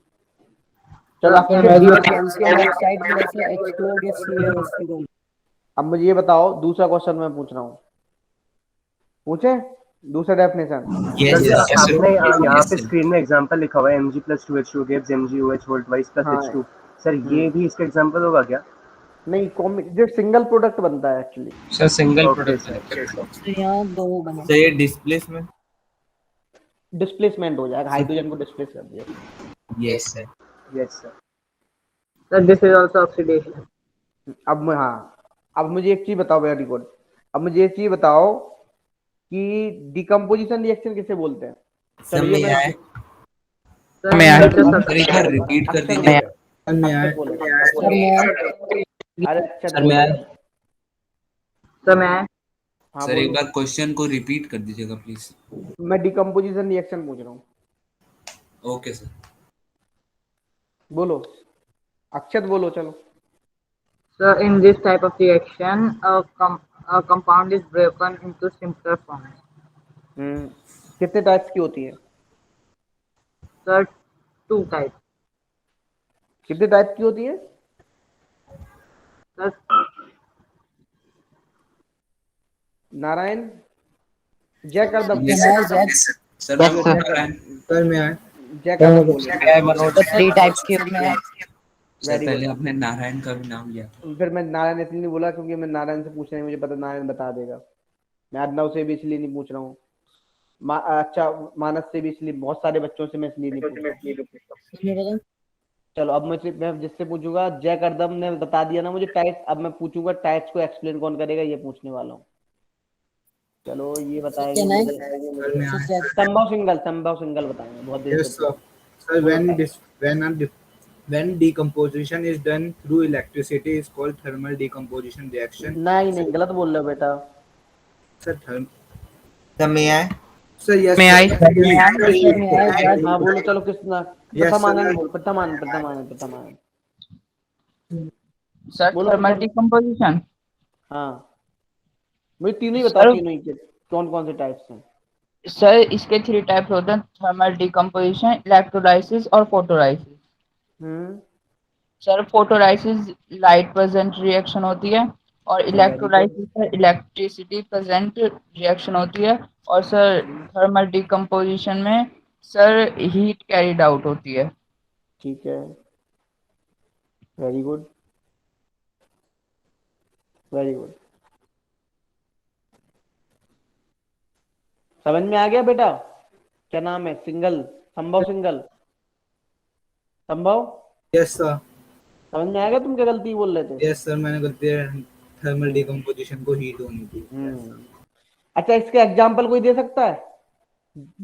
चलो calcium oxide plus H2O gas CaO3। अब मुझे ये बताओ, दूसरा क्वेश्चन मैं पूछ रहा हूँ, पूछे दूसरा डेफिनेशन। आपने यहाँ पे स्क्रीन में एग्जांपल लिखा हुआ है Mg plus 2H2 gives MgOH whole twice plus हाँ। H2। सर ये भी इसका एग्जांपल होगा क्या? नहीं, जो सिंगल प्रोडक्ट बनता है actually. Sir single okay product. Sir यहाँ दो बने। सर ये डिस्प्लेसमेंट। डिस्प्लेसमेंट हो जाएगा, हाइड्रोजन को डिस्प्लेस कर दिया। Yes sir. Yes sir. Sir this is also oxidation. अब मुझे एक चीज बताओ, वेरी गुड। अब मुझे एक चीज बताओ कि डिकम्पोजिशन रिएक्शन किसे बोलते हैं? समय है। सर एक बार रिपीट कर दीजिए। अक्षर बोलो। सर मैं अरे अक्षर सर बोलो। मैं समय हाँ सर एक बोलो। बार क्वेश्चन को रिपीट कर दीजिएगा प्लीज। मैं डिकम्पोजिशन रिएक्शन पूछ रहा हूँ, ओके सर। बोलो अक्षत बोलो। चलो So in this type of reaction, a compound is broken into simpler forms. कितने टाइप्स की होती है? There are two types. कितने टाइप की होती है? Sir, नारायण जय कर दो। सर Yes, मैं sir. नारायण सर मैं जय कदम बोले The 3 types cube में है। सर वेरी पहले गुड। आपने नारायण का भी नाम लिया था। फिर मैं नारायण इसलिए नहीं बोला क्योंकि मैं नारायण से पूछना है, मुझे पता नारायण बता देगा। मैं अदनव से भी इसलिए नहीं पूछ रहा हूँ, अच्छा मानस से भी इसलिए, बहुत सारे बच्चों से मैं इसलिए नहीं पूछ रहा हूँ। चलो अब मैं जिससे पूछूंगा, जय करदम ने बता दिया ना मुझे टाइट्स, अब मैं पूछूंगा टाइट्स को एक्सप्लेन कौन करेगा, ये पूछने वाला हूँ। चलो ये बताएंगे मुझे संभव सिंगल बताएंगे, बहुत देर Yes, से sir. Sir, when decomposition is done through electricity is called thermal decomposition reaction. नहीं गलत बोल रहे हो बेटा। Sir, सर मैं आए sir, yes, मैं sir. आई हाँ बोलो, चलो किसना, Yes, प्रथम sir. आनंद बोल, प्रथम आनंद। सर बोलो थर्मल प्रथम। डिकम्पोजिशन। हाँ मुझे तीनों ही बताओ, सर तीनों ही के कौन कौन से टाइप्स हैं। सर इसके 3 टाइप्स होते हैं, थर्मल डिकम्पोजिशन, इलेक्ट्रोलाइसिस और photolysis. Hmm sir photolysis light present reaction होती है, और वेरी गुड। इलेक्ट्रोलाइसिस में इलेक्ट्रिसिटी प्रेजेंट रिएक्शन होती है, और सर थर्मल डिकम्पोजिशन में सर हीट कैरिड आउट होती है। ठीक है, वेरी गुड वेरी गुड। समझ में आ गया बेटा? क्या नाम है? संभव Yes, sir. समझ में आ गया तुम क्या गलती बोल रहे थे? Yes, sir. मैंने गलती थर्मल डिकम्पोजिशन को हीट होनी थी। अच्छा इसके एग्जाम्पल कोई दे सकता है?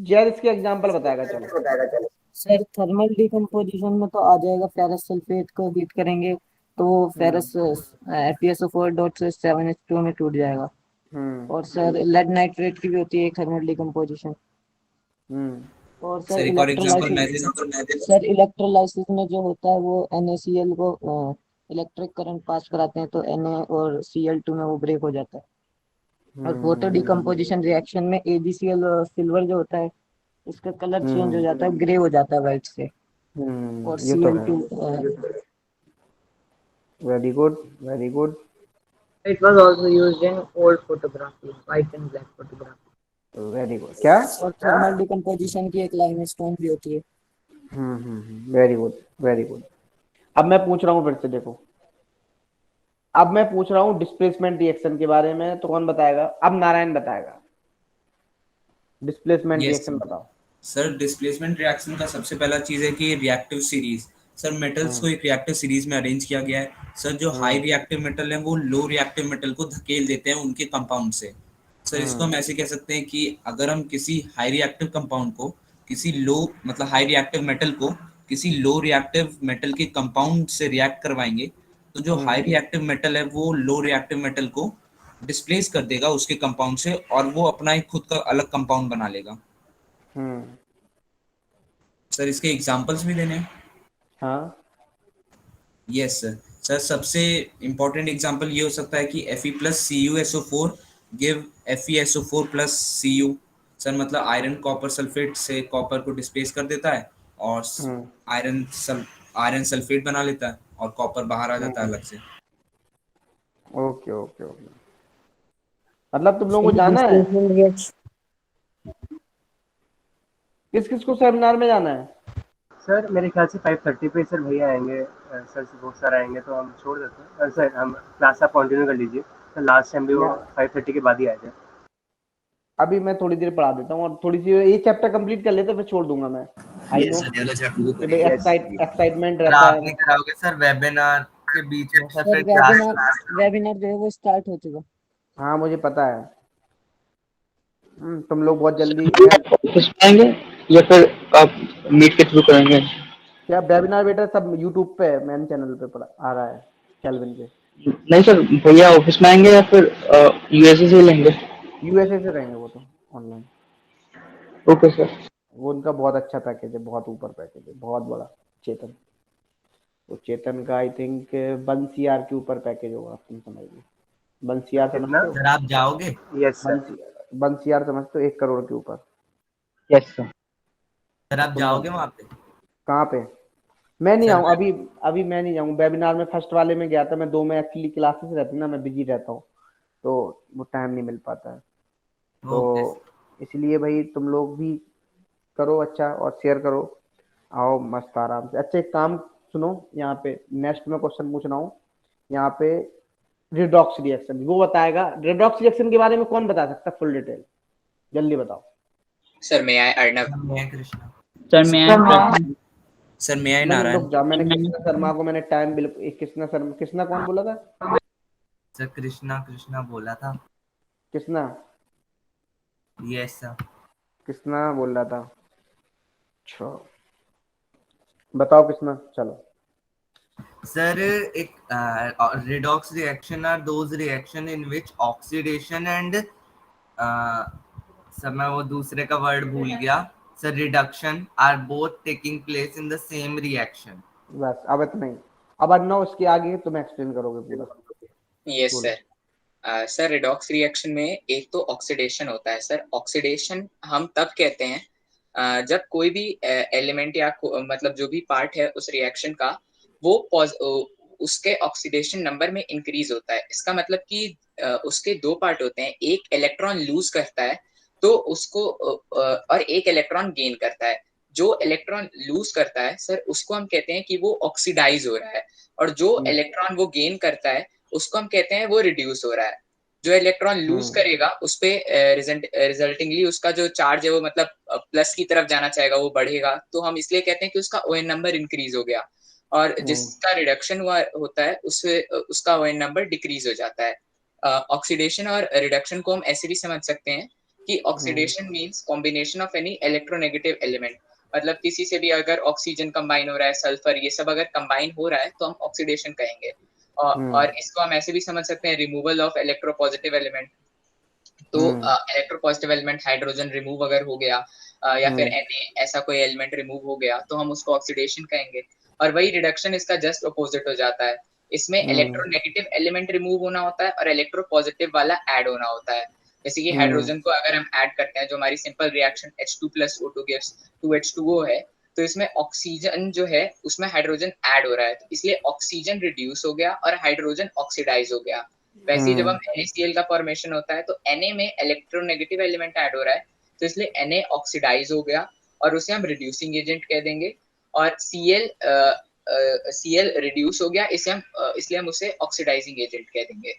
जैद इसके एग्जाम्पल बताएगा, चलो। सर थर्मल डिकम्पोजिशन में तो आ जाएगा, फेरस सल्फेट को हीट करेंगे तो फेरस FeSO4.7H2 में टूट जाएगा। और सर लेड नाइट्रेट की भी होती है एक थर्मल डिकम्पोजिशन। और सर एक और एग्जांपल मैं दे दूं? सर इलेक्ट्रोलाइसिस में जो होता है वो NaCl को इलेक्ट्रिक करंट पास कराते हैं तो Na और Cl2 में वो ब्रेक हो जाता है। और फोटो डिकम्पोजिशन रिएक्शन में AgCl सिल्वर जो होता है इसका कलर चेंज हो जाता है, ग्रे हो जाता है व्हाइट से। और ये तो है। Cl2 very good. It was also used in old photography, white and black photography. Very good. क्या? और थर्मल डिकम्पोजिशन की एक लाइन स्टोन भी होती है। Very good. अब मैं पूछ रहा हूँ फिर से, देखो अब मैं पूछ रहा हूँ डिस्प्लेसमेंट रिएक्शन के बारे में, तो कौन बताएगा? अब नारायण बताएगा। डिस्प्लेसमेंट रिएक्शन बताओ। सर डिस्प्लेसमेंट रिएक्शन का सबसे पहला चीज है कि रिएक्टिव सीरीज। सर मेटल्स को एक रिएक्टिव सीरीज में अरेंज किया गया है। सर जो हाई रिएक्टिव मेटल है वो लो रिएक्टिव मेटल को धकेल देते हैं उनके कंपाउंड से। सर इसको हम ऐसे कह सकते हैं कि अगर हम किसी हाई रिएक्टिव कंपाउंड को किसी लो मतलब हाई रिएक्टिव मेटल को किसी लो रिएक्टिव मेटल के कंपाउंड से रिएक्ट करवाएंगे, तो जो हाई रिएक्टिव मेटल है वो लो रिएक्टिव मेटल को डिस्प्लेस कर देगा उसके कंपाउंड से, और वो अपना एक खुद का अलग कंपाउंड बना लेगा। सर इसके एग्जांपल्स भी देने हैं? हाँ यस सर। सर सबसे इम्पोर्टेंट एग्जांपल ये हो सकता है कि Fe+CuSO4 गिव FeSO4+Cu। सर मतलब आयरन कॉपर सल्फेट से कॉपर को डिस्प्लेस कर देता है और आयरन सल्फेट बना लेता है और कॉपर बाहर आ जाता है अलग से। ओके। मतलब तुम लोगों को जाना है? किस किस को सेमिनार में जाना है? सर मेरे ख्याल से 5:30 पे सर भैया आएंगे, सर से बहुत सारे आएंगे तो हम छोड़ देते हैं। सर हम क्लास आप कंटिन्यू कर लीजिए, सर लास्ट टाइम भी वो 5:30 के बाद ही आए थे। अभी मैं थोड़ी देर पढ़ा देता हूँ और थोड़ी सी ये चैप्टर कंप्लीट कर लेते फिर छोड़ दूंगा मैं। आई नो एक्साइटमेंट रहता आप है। नहीं कराओगे सर वेबिनार के बीच में सर? सर वेबिनार जो है वो स्टार्ट हो चुका। हाँ मुझे पता है। तुम लोग बहुत जल्दी ऑफिस में आएंगे या फिर आप मीट के थ्रू करेंगे? क्या वेबिनार बेटा सब यूट्यूब पे है, मेन चैनल पे आ रहा है कैल्विन के। नहीं सर, भैया ऑफिस में आएंगे या फिर यूएसए से लेंगे? यूएसए से रहेंगे वो तो ऑनलाइन। Okay sir. वो उनका बहुत अच्छा पैकेज है, बहुत ऊपर पैकेज है, बहुत बड़ा। चेतन, वो चेतन का आई थिंक 1 CR के ऊपर पैकेज होगा, तुम समझिए। 1 CR समझते हो? सर आप जाओगे? Yes sir. 1 CR समझते हो? 1 करोड़ के ऊपर। Yes sir. सर आप जाओगे वहाँ पे? कहाँ पे? मैं नहीं सर, आऊँ अभी मैं नहीं जाऊँ वेबिनार में। फर्स्ट वाले में गया था मैं, 2 में एक्चुअली क्लासेस रहती ना, मैं बिजी रहता हूँ तो वो टाइम नहीं मिल पाता है। तो इसलिए भाई तुम लोग भी करो अच्छा और शेयर करो। आओ मस्त आराम से। अच्छा एक काम सुनो, यहाँ पे नेक्स्ट में क्वेश्चन पूछ रहा हूँ। यहाँ पे रिडॉक्स रिएक्शन वो बताएगा। रिडॉक्स रिएक्शन के बारे में कौन बता सकता है फुल डिटेल, जल्दी बताओ। सर मैं अर्णव। कृष्णा। सर मैं सर मैं नहीं नारायण। रुक जा, मैंने कृष्णा शर्मा को मैंने टाइम बिल्कुल, कृष्णा शर्मा, कृष्णा कौन बोला था? सर कृष्णा बोला था। Krishna, yes sir. कृष्णा बोल रहा था। अच्छा बताओ कृष्णा, चलो। Sir, एक redox reaction are those reaction in which oxidation and sir मैं वो दूसरे का वर्ड भूल गया sir, reduction are both taking place in the same reaction. बस अब इतना ही। अब अन्ना उसके आगे तुम एक्सप्लेन करोगे पूरा। Yes sir. Sir redox reaction में एक तो ऑक्सीडेशन होता है सर। ऑक्सीडेशन हम तब कहते हैं जब कोई भी एलिमेंट या मतलब जो भी पार्ट है उस रिएक्शन का वो उसके ऑक्सीडेशन नंबर में इंक्रीज होता है। इसका मतलब कि उसके दो पार्ट होते हैं, एक इलेक्ट्रॉन लूज करता है तो उसको और एक इलेक्ट्रॉन गेन करता है। जो इलेक्ट्रॉन लूज करता है सर उसको हम कहते हैं कि वो ऑक्सीडाइज हो रहा है, और जो इलेक्ट्रॉन वो गेन करता है उसको हम कहते हैं वो रिड्यूस हो रहा है। जो इलेक्ट्रॉन लूज करेगा उस पे रिजल्टिंगली उसका जो चार्ज है वो मतलब प्लस की तरफ जाना चाहेगा, वो बढ़ेगा, तो हम इसलिए कहते हैं कि उसका ON नंबर इंक्रीज हो गया। और जिसका रिडक्शन हुआ होता है उससे उसका ON नंबर डिक्रीज हो जाता है। ऑक्सीडेशन और रिडक्शन को हम ऐसे भी समझ सकते हैं कि oxidation means combination of any electronegative element. मतलब किसी से भी अगर ऑक्सीजन कंबाइन हो रहा है, सल्फर, ये सब अगर कंबाइन हो रहा है तो हम ऑक्सीडेशन कहेंगे। और इसको हम ऐसे भी समझ सकते हैं रिमूवल ऑफ इलेक्ट्रोपॉजिटिव एलिमेंट। तो इलेक्ट्रोपॉजिटिव एलिमेंट हाइड्रोजन रिमूव अगर हो गया या फिर Na ऐसा कोई एलिमेंट रिमूव हो गया तो हम उसको ऑक्सीडेशन कहेंगे। और वही रिडक्शन इसका जस्ट अपोजिट हो जाता है। इसमें इलेक्ट्रोनेगेटिव एलिमेंट रिमूव होना होता है और इलेक्ट्रोपॉजिटिव वाला ऐड होना होता है। जैसे कि हाइड्रोजन को अगर हम ऐड करते हैं, जो हमारी simple reaction H2+O2 gives 2H2O है, तो इसमें ऑक्सीजन जो है उसमें हाइड्रोजन ऐड हो रहा है, तो इसलिए ऑक्सीजन रिड्यूस हो गया और हाइड्रोजन ऑक्सीडाइज हो गया। वैसे ही जब हम NaCl का फॉर्मेशन होता है तो Na में इलेक्ट्रोनेगेटिव एलिमेंट ऐड हो रहा है, तो इसलिए Na ऑक्सीडाइज हो गया और उसे हम रिड्यूसिंग एजेंट कह देंगे। और Cl रिड्यूस हो गया, इसलिए हम उसे ऑक्सीडाइजिंग एजेंट कह देंगे।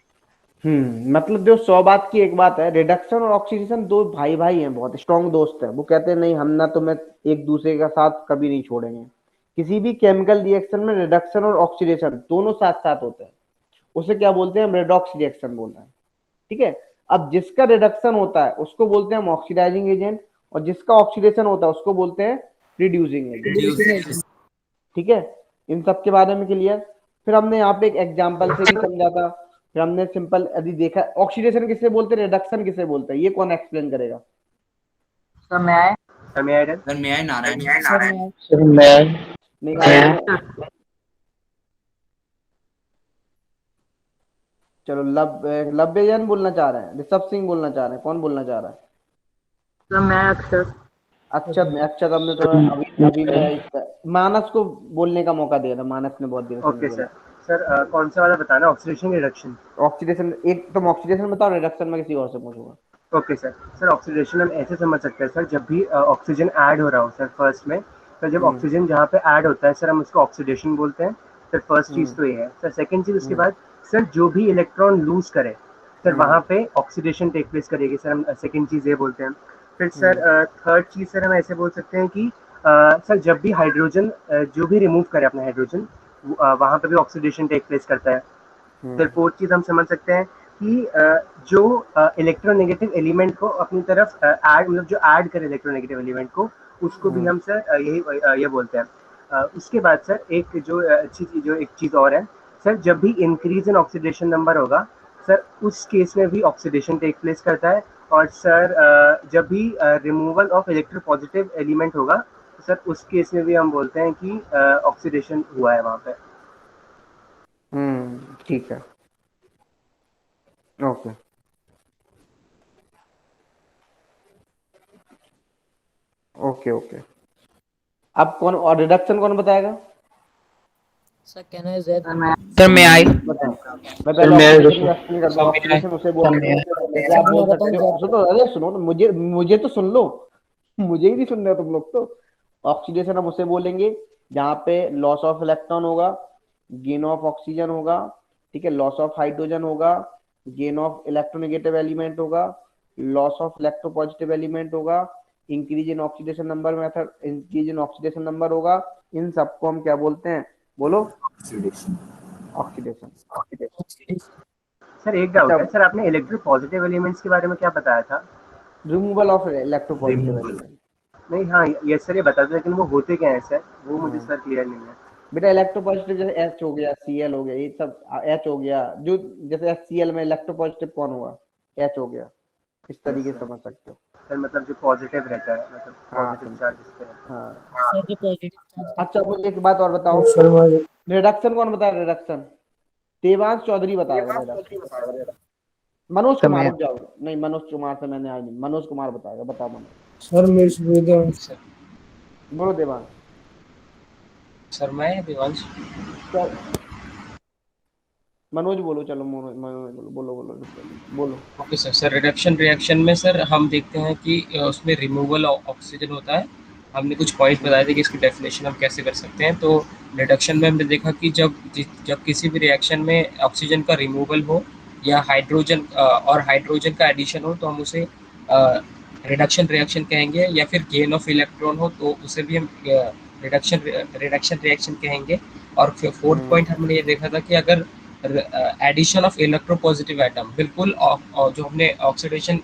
मतलब जो 100 बात की एक बात है, रिडक्शन और ऑक्सीडेशन दो भाई भाई हैं, बहुत स्ट्रॉन्ग दोस्त हैं। वो कहते हैं नहीं हम ना तुम्हें एक दूसरे का साथ कभी नहीं छोड़ेंगे। किसी भी केमिकल रिएक्शन में रिडक्शन और ऑक्सीडेशन दोनों साथ साथ होते हैं, उसे क्या बोलते हैं हम? रिडॉक्स रिएक्शन बोल रहे हैं, ठीक है। अब जिसका रिडक्शन होता है उसको बोलते हैं हम ऑक्सीडाइजिंग एजेंट, और जिसका ऑक्सीडेशन होता है उसको बोलते हैं रिड्यूसिंग एजेंट, ठीक है। इन सब के बारे में क्लियर। फिर हमने यहाँ पे एक एग्जांपल से भी समझा था, फिर हमने सिंपल यदि देखा ऑक्सीडेशन किसे बोलते हैं, रिडक्शन किसे बोलते हैं, ये कौन एक्सप्लेन करेगा? चलो लव्य जैन बोलना चाह रहे हैं, ऋषभ सिंह बोलना चाह रहे हैं, कौन बोलना चाह रहा है? अक्षत हमने तो अभी मानस को बोलने का मौका दे रहा, मानस ने बहुत देर से ओके सर। सर कौन सा वाला बताना, ऑक्सीडेशन रिडक्शन? ऑक्सीडेशन, एक तुम ऑक्सीडेशन बताओ, रिडक्शन में किसी और से पूछूंगा। Okay sir. सर ऑक्सीडेशन हम ऐसे समझ सकते हैं सर, जब भी ऑक्सीजन ऐड हो रहा हो सर फर्स्ट में, तो जब ऑक्सीजन जहाँ पे ऐड होता है सर हम उसको ऑक्सीडेशन बोलते हैं। सर फर्स्ट चीज तो ये है सर। सेकंड चीज उसके बाद सर जो भी इलेक्ट्रॉन लूज करे सर वहाँ पे ऑक्सीडेशन टेक प्लेस करेगी सर, हम सेकंड चीज ये बोलते हैं। फिर सर थर्ड चीज सर हम ऐसे बोल सकते हैं कि सर जब भी हाइड्रोजन जो भी रिमूव करे अपना हाइड्रोजन, वहाँ पे भी ऑक्सीडेशन टेक प्लेस करता है। फिर फोर्थ चीज हम समझ सकते हैं कि जो इलेक्ट्रोनेगेटिव एलिमेंट को अपनी तरफ ऐड, मतलब जो ऐड करे इलेक्ट्रोनेगेटिव एलिमेंट को, उसको भी हम सर यही ये बोलते हैं। उसके बाद सर एक जो अच्छी चीज, जो एक चीज और है सर, जब भी इंक्रीज इन ऑक्सीडेशन नंबर होगा सर उस केस में भी ऑक्सीडेशन टेक प्लेस करता है। और सर जब भी रिमूवल ऑफ इलेक्ट्रोपॉजिटिव एलिमेंट होगा तो सर उस केस में भी हम बोलते हैं कि ऑक्सीडेशन हुआ है वहाँ पे। ठीक है, ओके। ओके ओके, अब कौन और रिडक्शन कौन बताएगा? Sir can I Z? Sir मैं आई मैं पहले ऑक्सीडेशन करता हूं। ऑक्सीडेशन उसे बोलते हैं, जैसे आप बोल सकते हो। सुनो, अरे सुनो तो मुझे तो सुन लो। मुझे ही नहीं सुन रहे हो तुम लोग तो। ऑक्सीडेशन हम उसे बोलेंगे जहाँ पे लॉस ऑफ इलेक्ट्रॉन होगा, गेन ऑफ ऑक्सीजन होगा, ठीक है, लॉस ऑफ हाइड्रोजन होगा, गेन ऑफ इलेक्ट्रोनेगेटिव एलिमेंट होगा, लॉस ऑफ इलेक्ट्रोपॉजिटिव एलिमेंट होगा, increase in oxidation number method, increase in oxidation number होगा। इन सबको हम क्या बोलते हैं, बोलो? ऑक्सीडेशन। सर एक डाउट है सर, आपने इलेक्ट्रोपॉजिटिव एलिमेंट्स के बारे में क्या बताया था? Removal of electropositive element. नहीं, हाँ ये सर ये बता दो, लेकिन वो होते क्या है सर, वो मुझे सर क्लियर नहीं है। बेटा इलेक्ट्रोपॉजिटिव जैसे H हो गया, Cl हो गया, ये सब H हो गया, जो जैसे HCl में इलेक्ट्रोपॉजिटिव कौन हुआ, H हो गया, इस तरीके से समझ सकते हो सर मतलब जो पॉजिटिव रहता है, मतलब हाँ पॉजिटिव चार्ज इस पे रहता है। हाँ। सर जो पॉजिटिव अच्छा मुझे एक बात और बताओ, रिडक्शन कौन बताया? रिडक्शन देवांश चौधरी बताएगा रिडक्शन। मनोज कुमार, रुक जाओ, नहीं मनोज कुमार से मैंने आज नहीं, मनोज कुमार बताएगा, बताओ मनोज। सर मेरे से देवांश। बोलो देवांश। सर मैं देवांश। चल मनोज बोलो, चलो मनोज बोलो, बोलो बोलो बोलो। Okay sir. Sir reduction reaction में सर हम देखते हैं कि उसमें रिमूवल ऑक्सीजन होता है। हमने कुछ पॉइंट बताए थे कि इसकी डेफिनेशन हम कैसे कर सकते हैं। तो रिडक्शन में हमने देखा कि जब किसी भी रिएक्शन में ऑक्सीजन का रिमूवल हो या हाइड्रोजन और हाइड्रोजन का एडिशन हो तो हम उसे रिडक्शन रिएक्शन कहेंगे, या फिर गेन ऑफ इलेक्ट्रॉन हो तो उसे भी हम रिडक्शन रिएक्शन कहेंगे। और फोर्थ पॉइंट हमने ये देखा था कि अगर एडिशन ऑफ इलेक्ट्रोपॉजिटिव एटम, बिल्कुल जो हमने ऑक्सीडेशन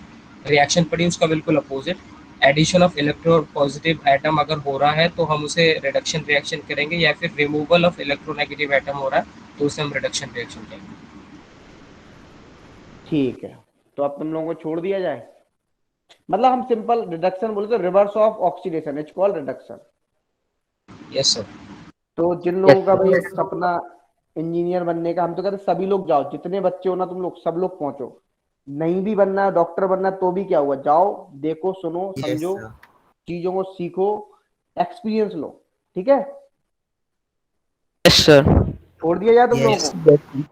रिएक्शन पढ़ी उसका बिल्कुल opposite, addition of electropositive atom अगर हो रहा है तो हम उसे रिडक्शन रिएक्शन करेंगे, या फिर रिमूवल ऑफ इलेक्ट्रोनेगेटिव एटम हो रहा है तो उसे हम रिडक्शन रिएक्शन कहेंगे। ठीक है, तो अब तुम लोगों को छोड़ दिया जाए, मतलब हम सिंपल रिडक्शन बोले तो reverse of oxidation, it's called reduction. Yes sir. तो जिन लोगों का भाई सपना इंजीनियर बनने का, हम तो कहते सभी लोग जाओ, जितने बच्चे हो ना तुम लोग सब लोग पहुंचो। नहीं भी बनना है, डॉक्टर बनना है तो भी क्या हुआ, जाओ देखो सुनो समझो, चीजों को सीखो, एक्सपीरियंस लो, ठीक है? Yes sir. छोड़ दिया जाए तुम लोगों को?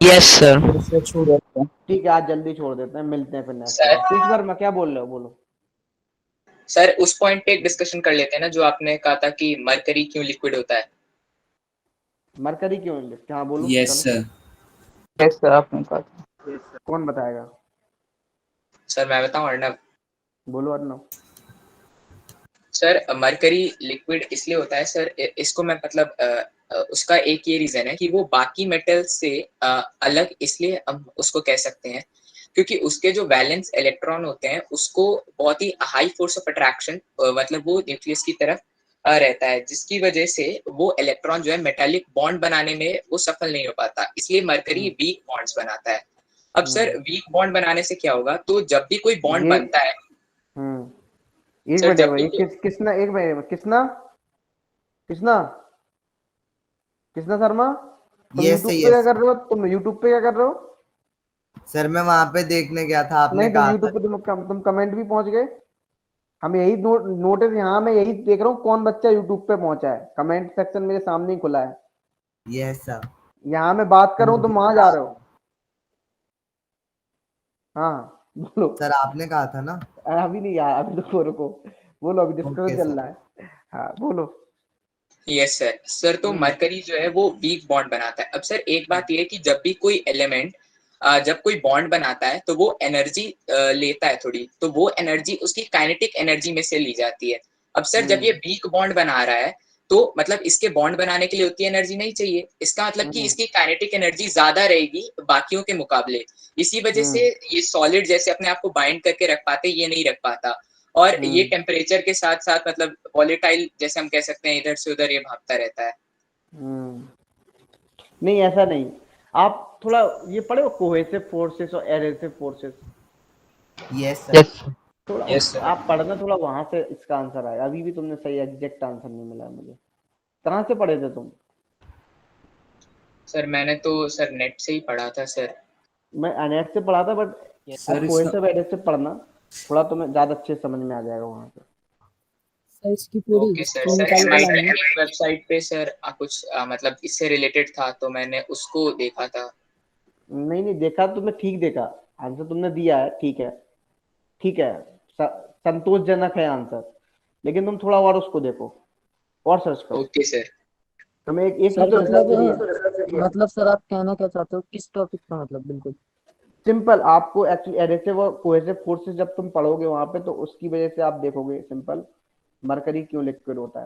Yes sir. ठीक है, आज जल्दी छोड़ देते हैं, मिलते हैं फिर नेक्स्ट बार। मैं क्या बोल रहे हो, बोलो सर। उस पॉइंट पे एक डिस्कशन कर लेते हैं ना, जो आपने कहा था कि मरकरी क्यों लिक्विड होता है। मरकरी क्यों लिक्विड? हाँ बोलो। Yes sir. यस सर, आपने कहा। कौन बताएगा? सर मैं बताऊं अर्नव। बोलो अर्नव। सर मरकरी लिक्विड इसलिए होता है सर, इसको मैं मतलब उसका एक ये रीजन है कि वो बाकी मेटल से अलग इसलिए हम उसको कह सकते हैं क्योंकि उसके जो वैलेंस इलेक्ट्रॉन होते हैं उसको बहुत ही हाई फोर्स ऑफ अट्रैक्शन, मतलब वो न्यूक्लियस की तरफ रहता है, जिसकी वजह से वो इलेक्ट्रॉन जो है मेटालिक बॉन्ड बनाने में वो सफल नहीं हो पाता, इसलिए मरकरी वीक बॉन्ड्स बनाता है। अब सर वीक बॉन्ड बनाने से क्या होगा, तो जब भी कोई बॉन्ड बनता है एक मिनट भाई, किसना एक मिनट, किसना किसना किसना शर्मा, तुम यूट्यूब पे क्या कर रहे हो? तुम यूट्यूब पे क्या कर रहे हो? सर मैं वहां पे देखने गया था, आपने नहीं, कहा यूट्यूब पे तुम कमेंट भी पहुंच गए। हम यही नोटिस यहाँ मैं यही देख रहा हूँ कौन बच्चा यूट्यूब पे पहुंचा है, कमेंट सेक्शन मेरे सामने ही खुला है। Yes sir. यहाँ मैं बात कर रहा हूँ तुम वहां जा रहे हो। हाँ बोलो सर, आपने कहा था ना। अभी नहीं यार, अभी तो रुको, बोलो अभी डिस्कशन चल रहा है। हाँ बोलो। Yes sir. सर तो मरकरी जो है वो वीक बॉन्ड बनाता है। अब सर एक बात ये है कि जब भी कोई एलिमेंट जब कोई बॉन्ड बनाता है तो वो एनर्जी लेता है थोड़ी, तो वो एनर्जी उसकी काइनेटिक एनर्जी में से ली जाती है। अब सर जब ये वीक बॉन्ड बना रहा है तो मतलब इसके बॉन्ड बनाने के लिए उतनी एनर्जी नहीं चाहिए, इसका मतलब कि इसकी काइनेटिक एनर्जी ज्यादा रहेगी बाकियों के मुकाबले, इसी वजह से ये सॉलिड जैसे अपने आप को बाइंड करके रख पाते ये नहीं रख पाता, और ये टेम्परेचर के साथ साथ मतलब वॉलेटाइल जैसे हम कह सकते हैं, इधर से उधर ये भागता रहता है। नहीं ऐसा नहीं, आप थोड़ा ये पढ़े हो कोहेसिव फोर्सेस और एडहेसिव फोर्सेस? Yes sir. थोड़ा आप पढ़ना, थोड़ा वहां से इसका आंसर आएगा। अभी भी तुमने सही एग्जैक्ट आंसर नहीं मिला मुझे, कहाँ से पढ़े थे तुम? सर मैंने तो सर नेट से ही पढ़ा था सर। मैं नेट से पढ़ा था, बट कोहेसिव एडहेसिव पढ़ना, थोड़ा तुम्हें ज्यादा अच्छे समझ में आ जाएगा वहां से। इसकी पूरी ओके सर। सर वेबसाइट पे सर कुछ मतलब इससे रिलेटेड था तो मैंने उसको देखा था। नहीं देखा तुमने, ठीक देखा, आंसर तुमने दिया है, ठीक है, ठीक है, संतोषजनक है आंसर, लेकिन तुम थोड़ा और उसको देखो और सर्च करो। Okay sir. तुम्हें एक सर चीज तो मतलब सर आप कहना क्या चाहते हो किस टॉपिक का, मतलब बिल्कुल सिंपल, आपको एक्चुअली एडिटिव और कोहेसिव फोर्सेस जब तुम पढ़ोगे वहां पे तो उसकी वजह से आप देखोगे सिंपल मरकरी क्यों लिक्विड होता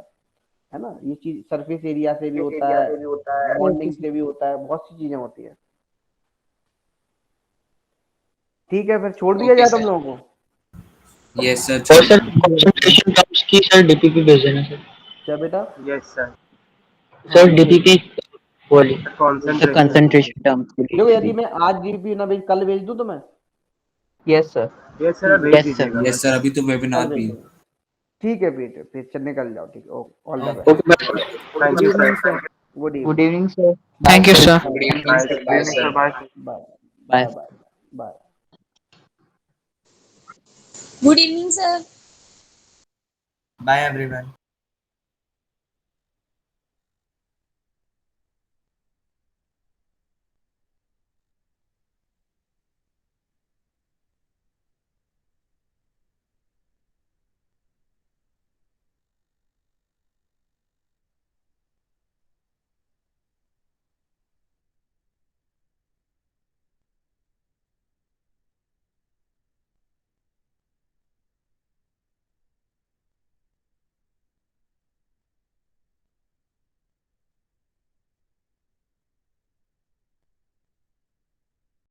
है ना, ये चीज सरफेस एरिया से भी होता है, बॉन्डिंग से भी होता है, बहुत सी चीजें होती है। ठीक है, फिर छोड़ दिया जाए तुम लोगों को। Yes sir. और सर कंसंट्रेशन टर्म्स की सर डीपीपी भेज देना सर। क्या बेटा? Yes sir. सर डीपीपी वाली सर कंसंट्रेशन टर्म्स के देखो, लिए यदि मैं आज डीपी ना भेज कल भेज दूं तो मैं यस सर। यस सर भेज दीजिएगा। यस सर, अभी तो वेबिनार भी है। ठीक है पीटर, फिर चल निकल जाओ। ठीक है, all the okay best. Thank you sir. Good good evening sir. Thank you sir. Good evening sir. Bye sir. Bye bye. Bye bye. Good evening sir. Bye everyone.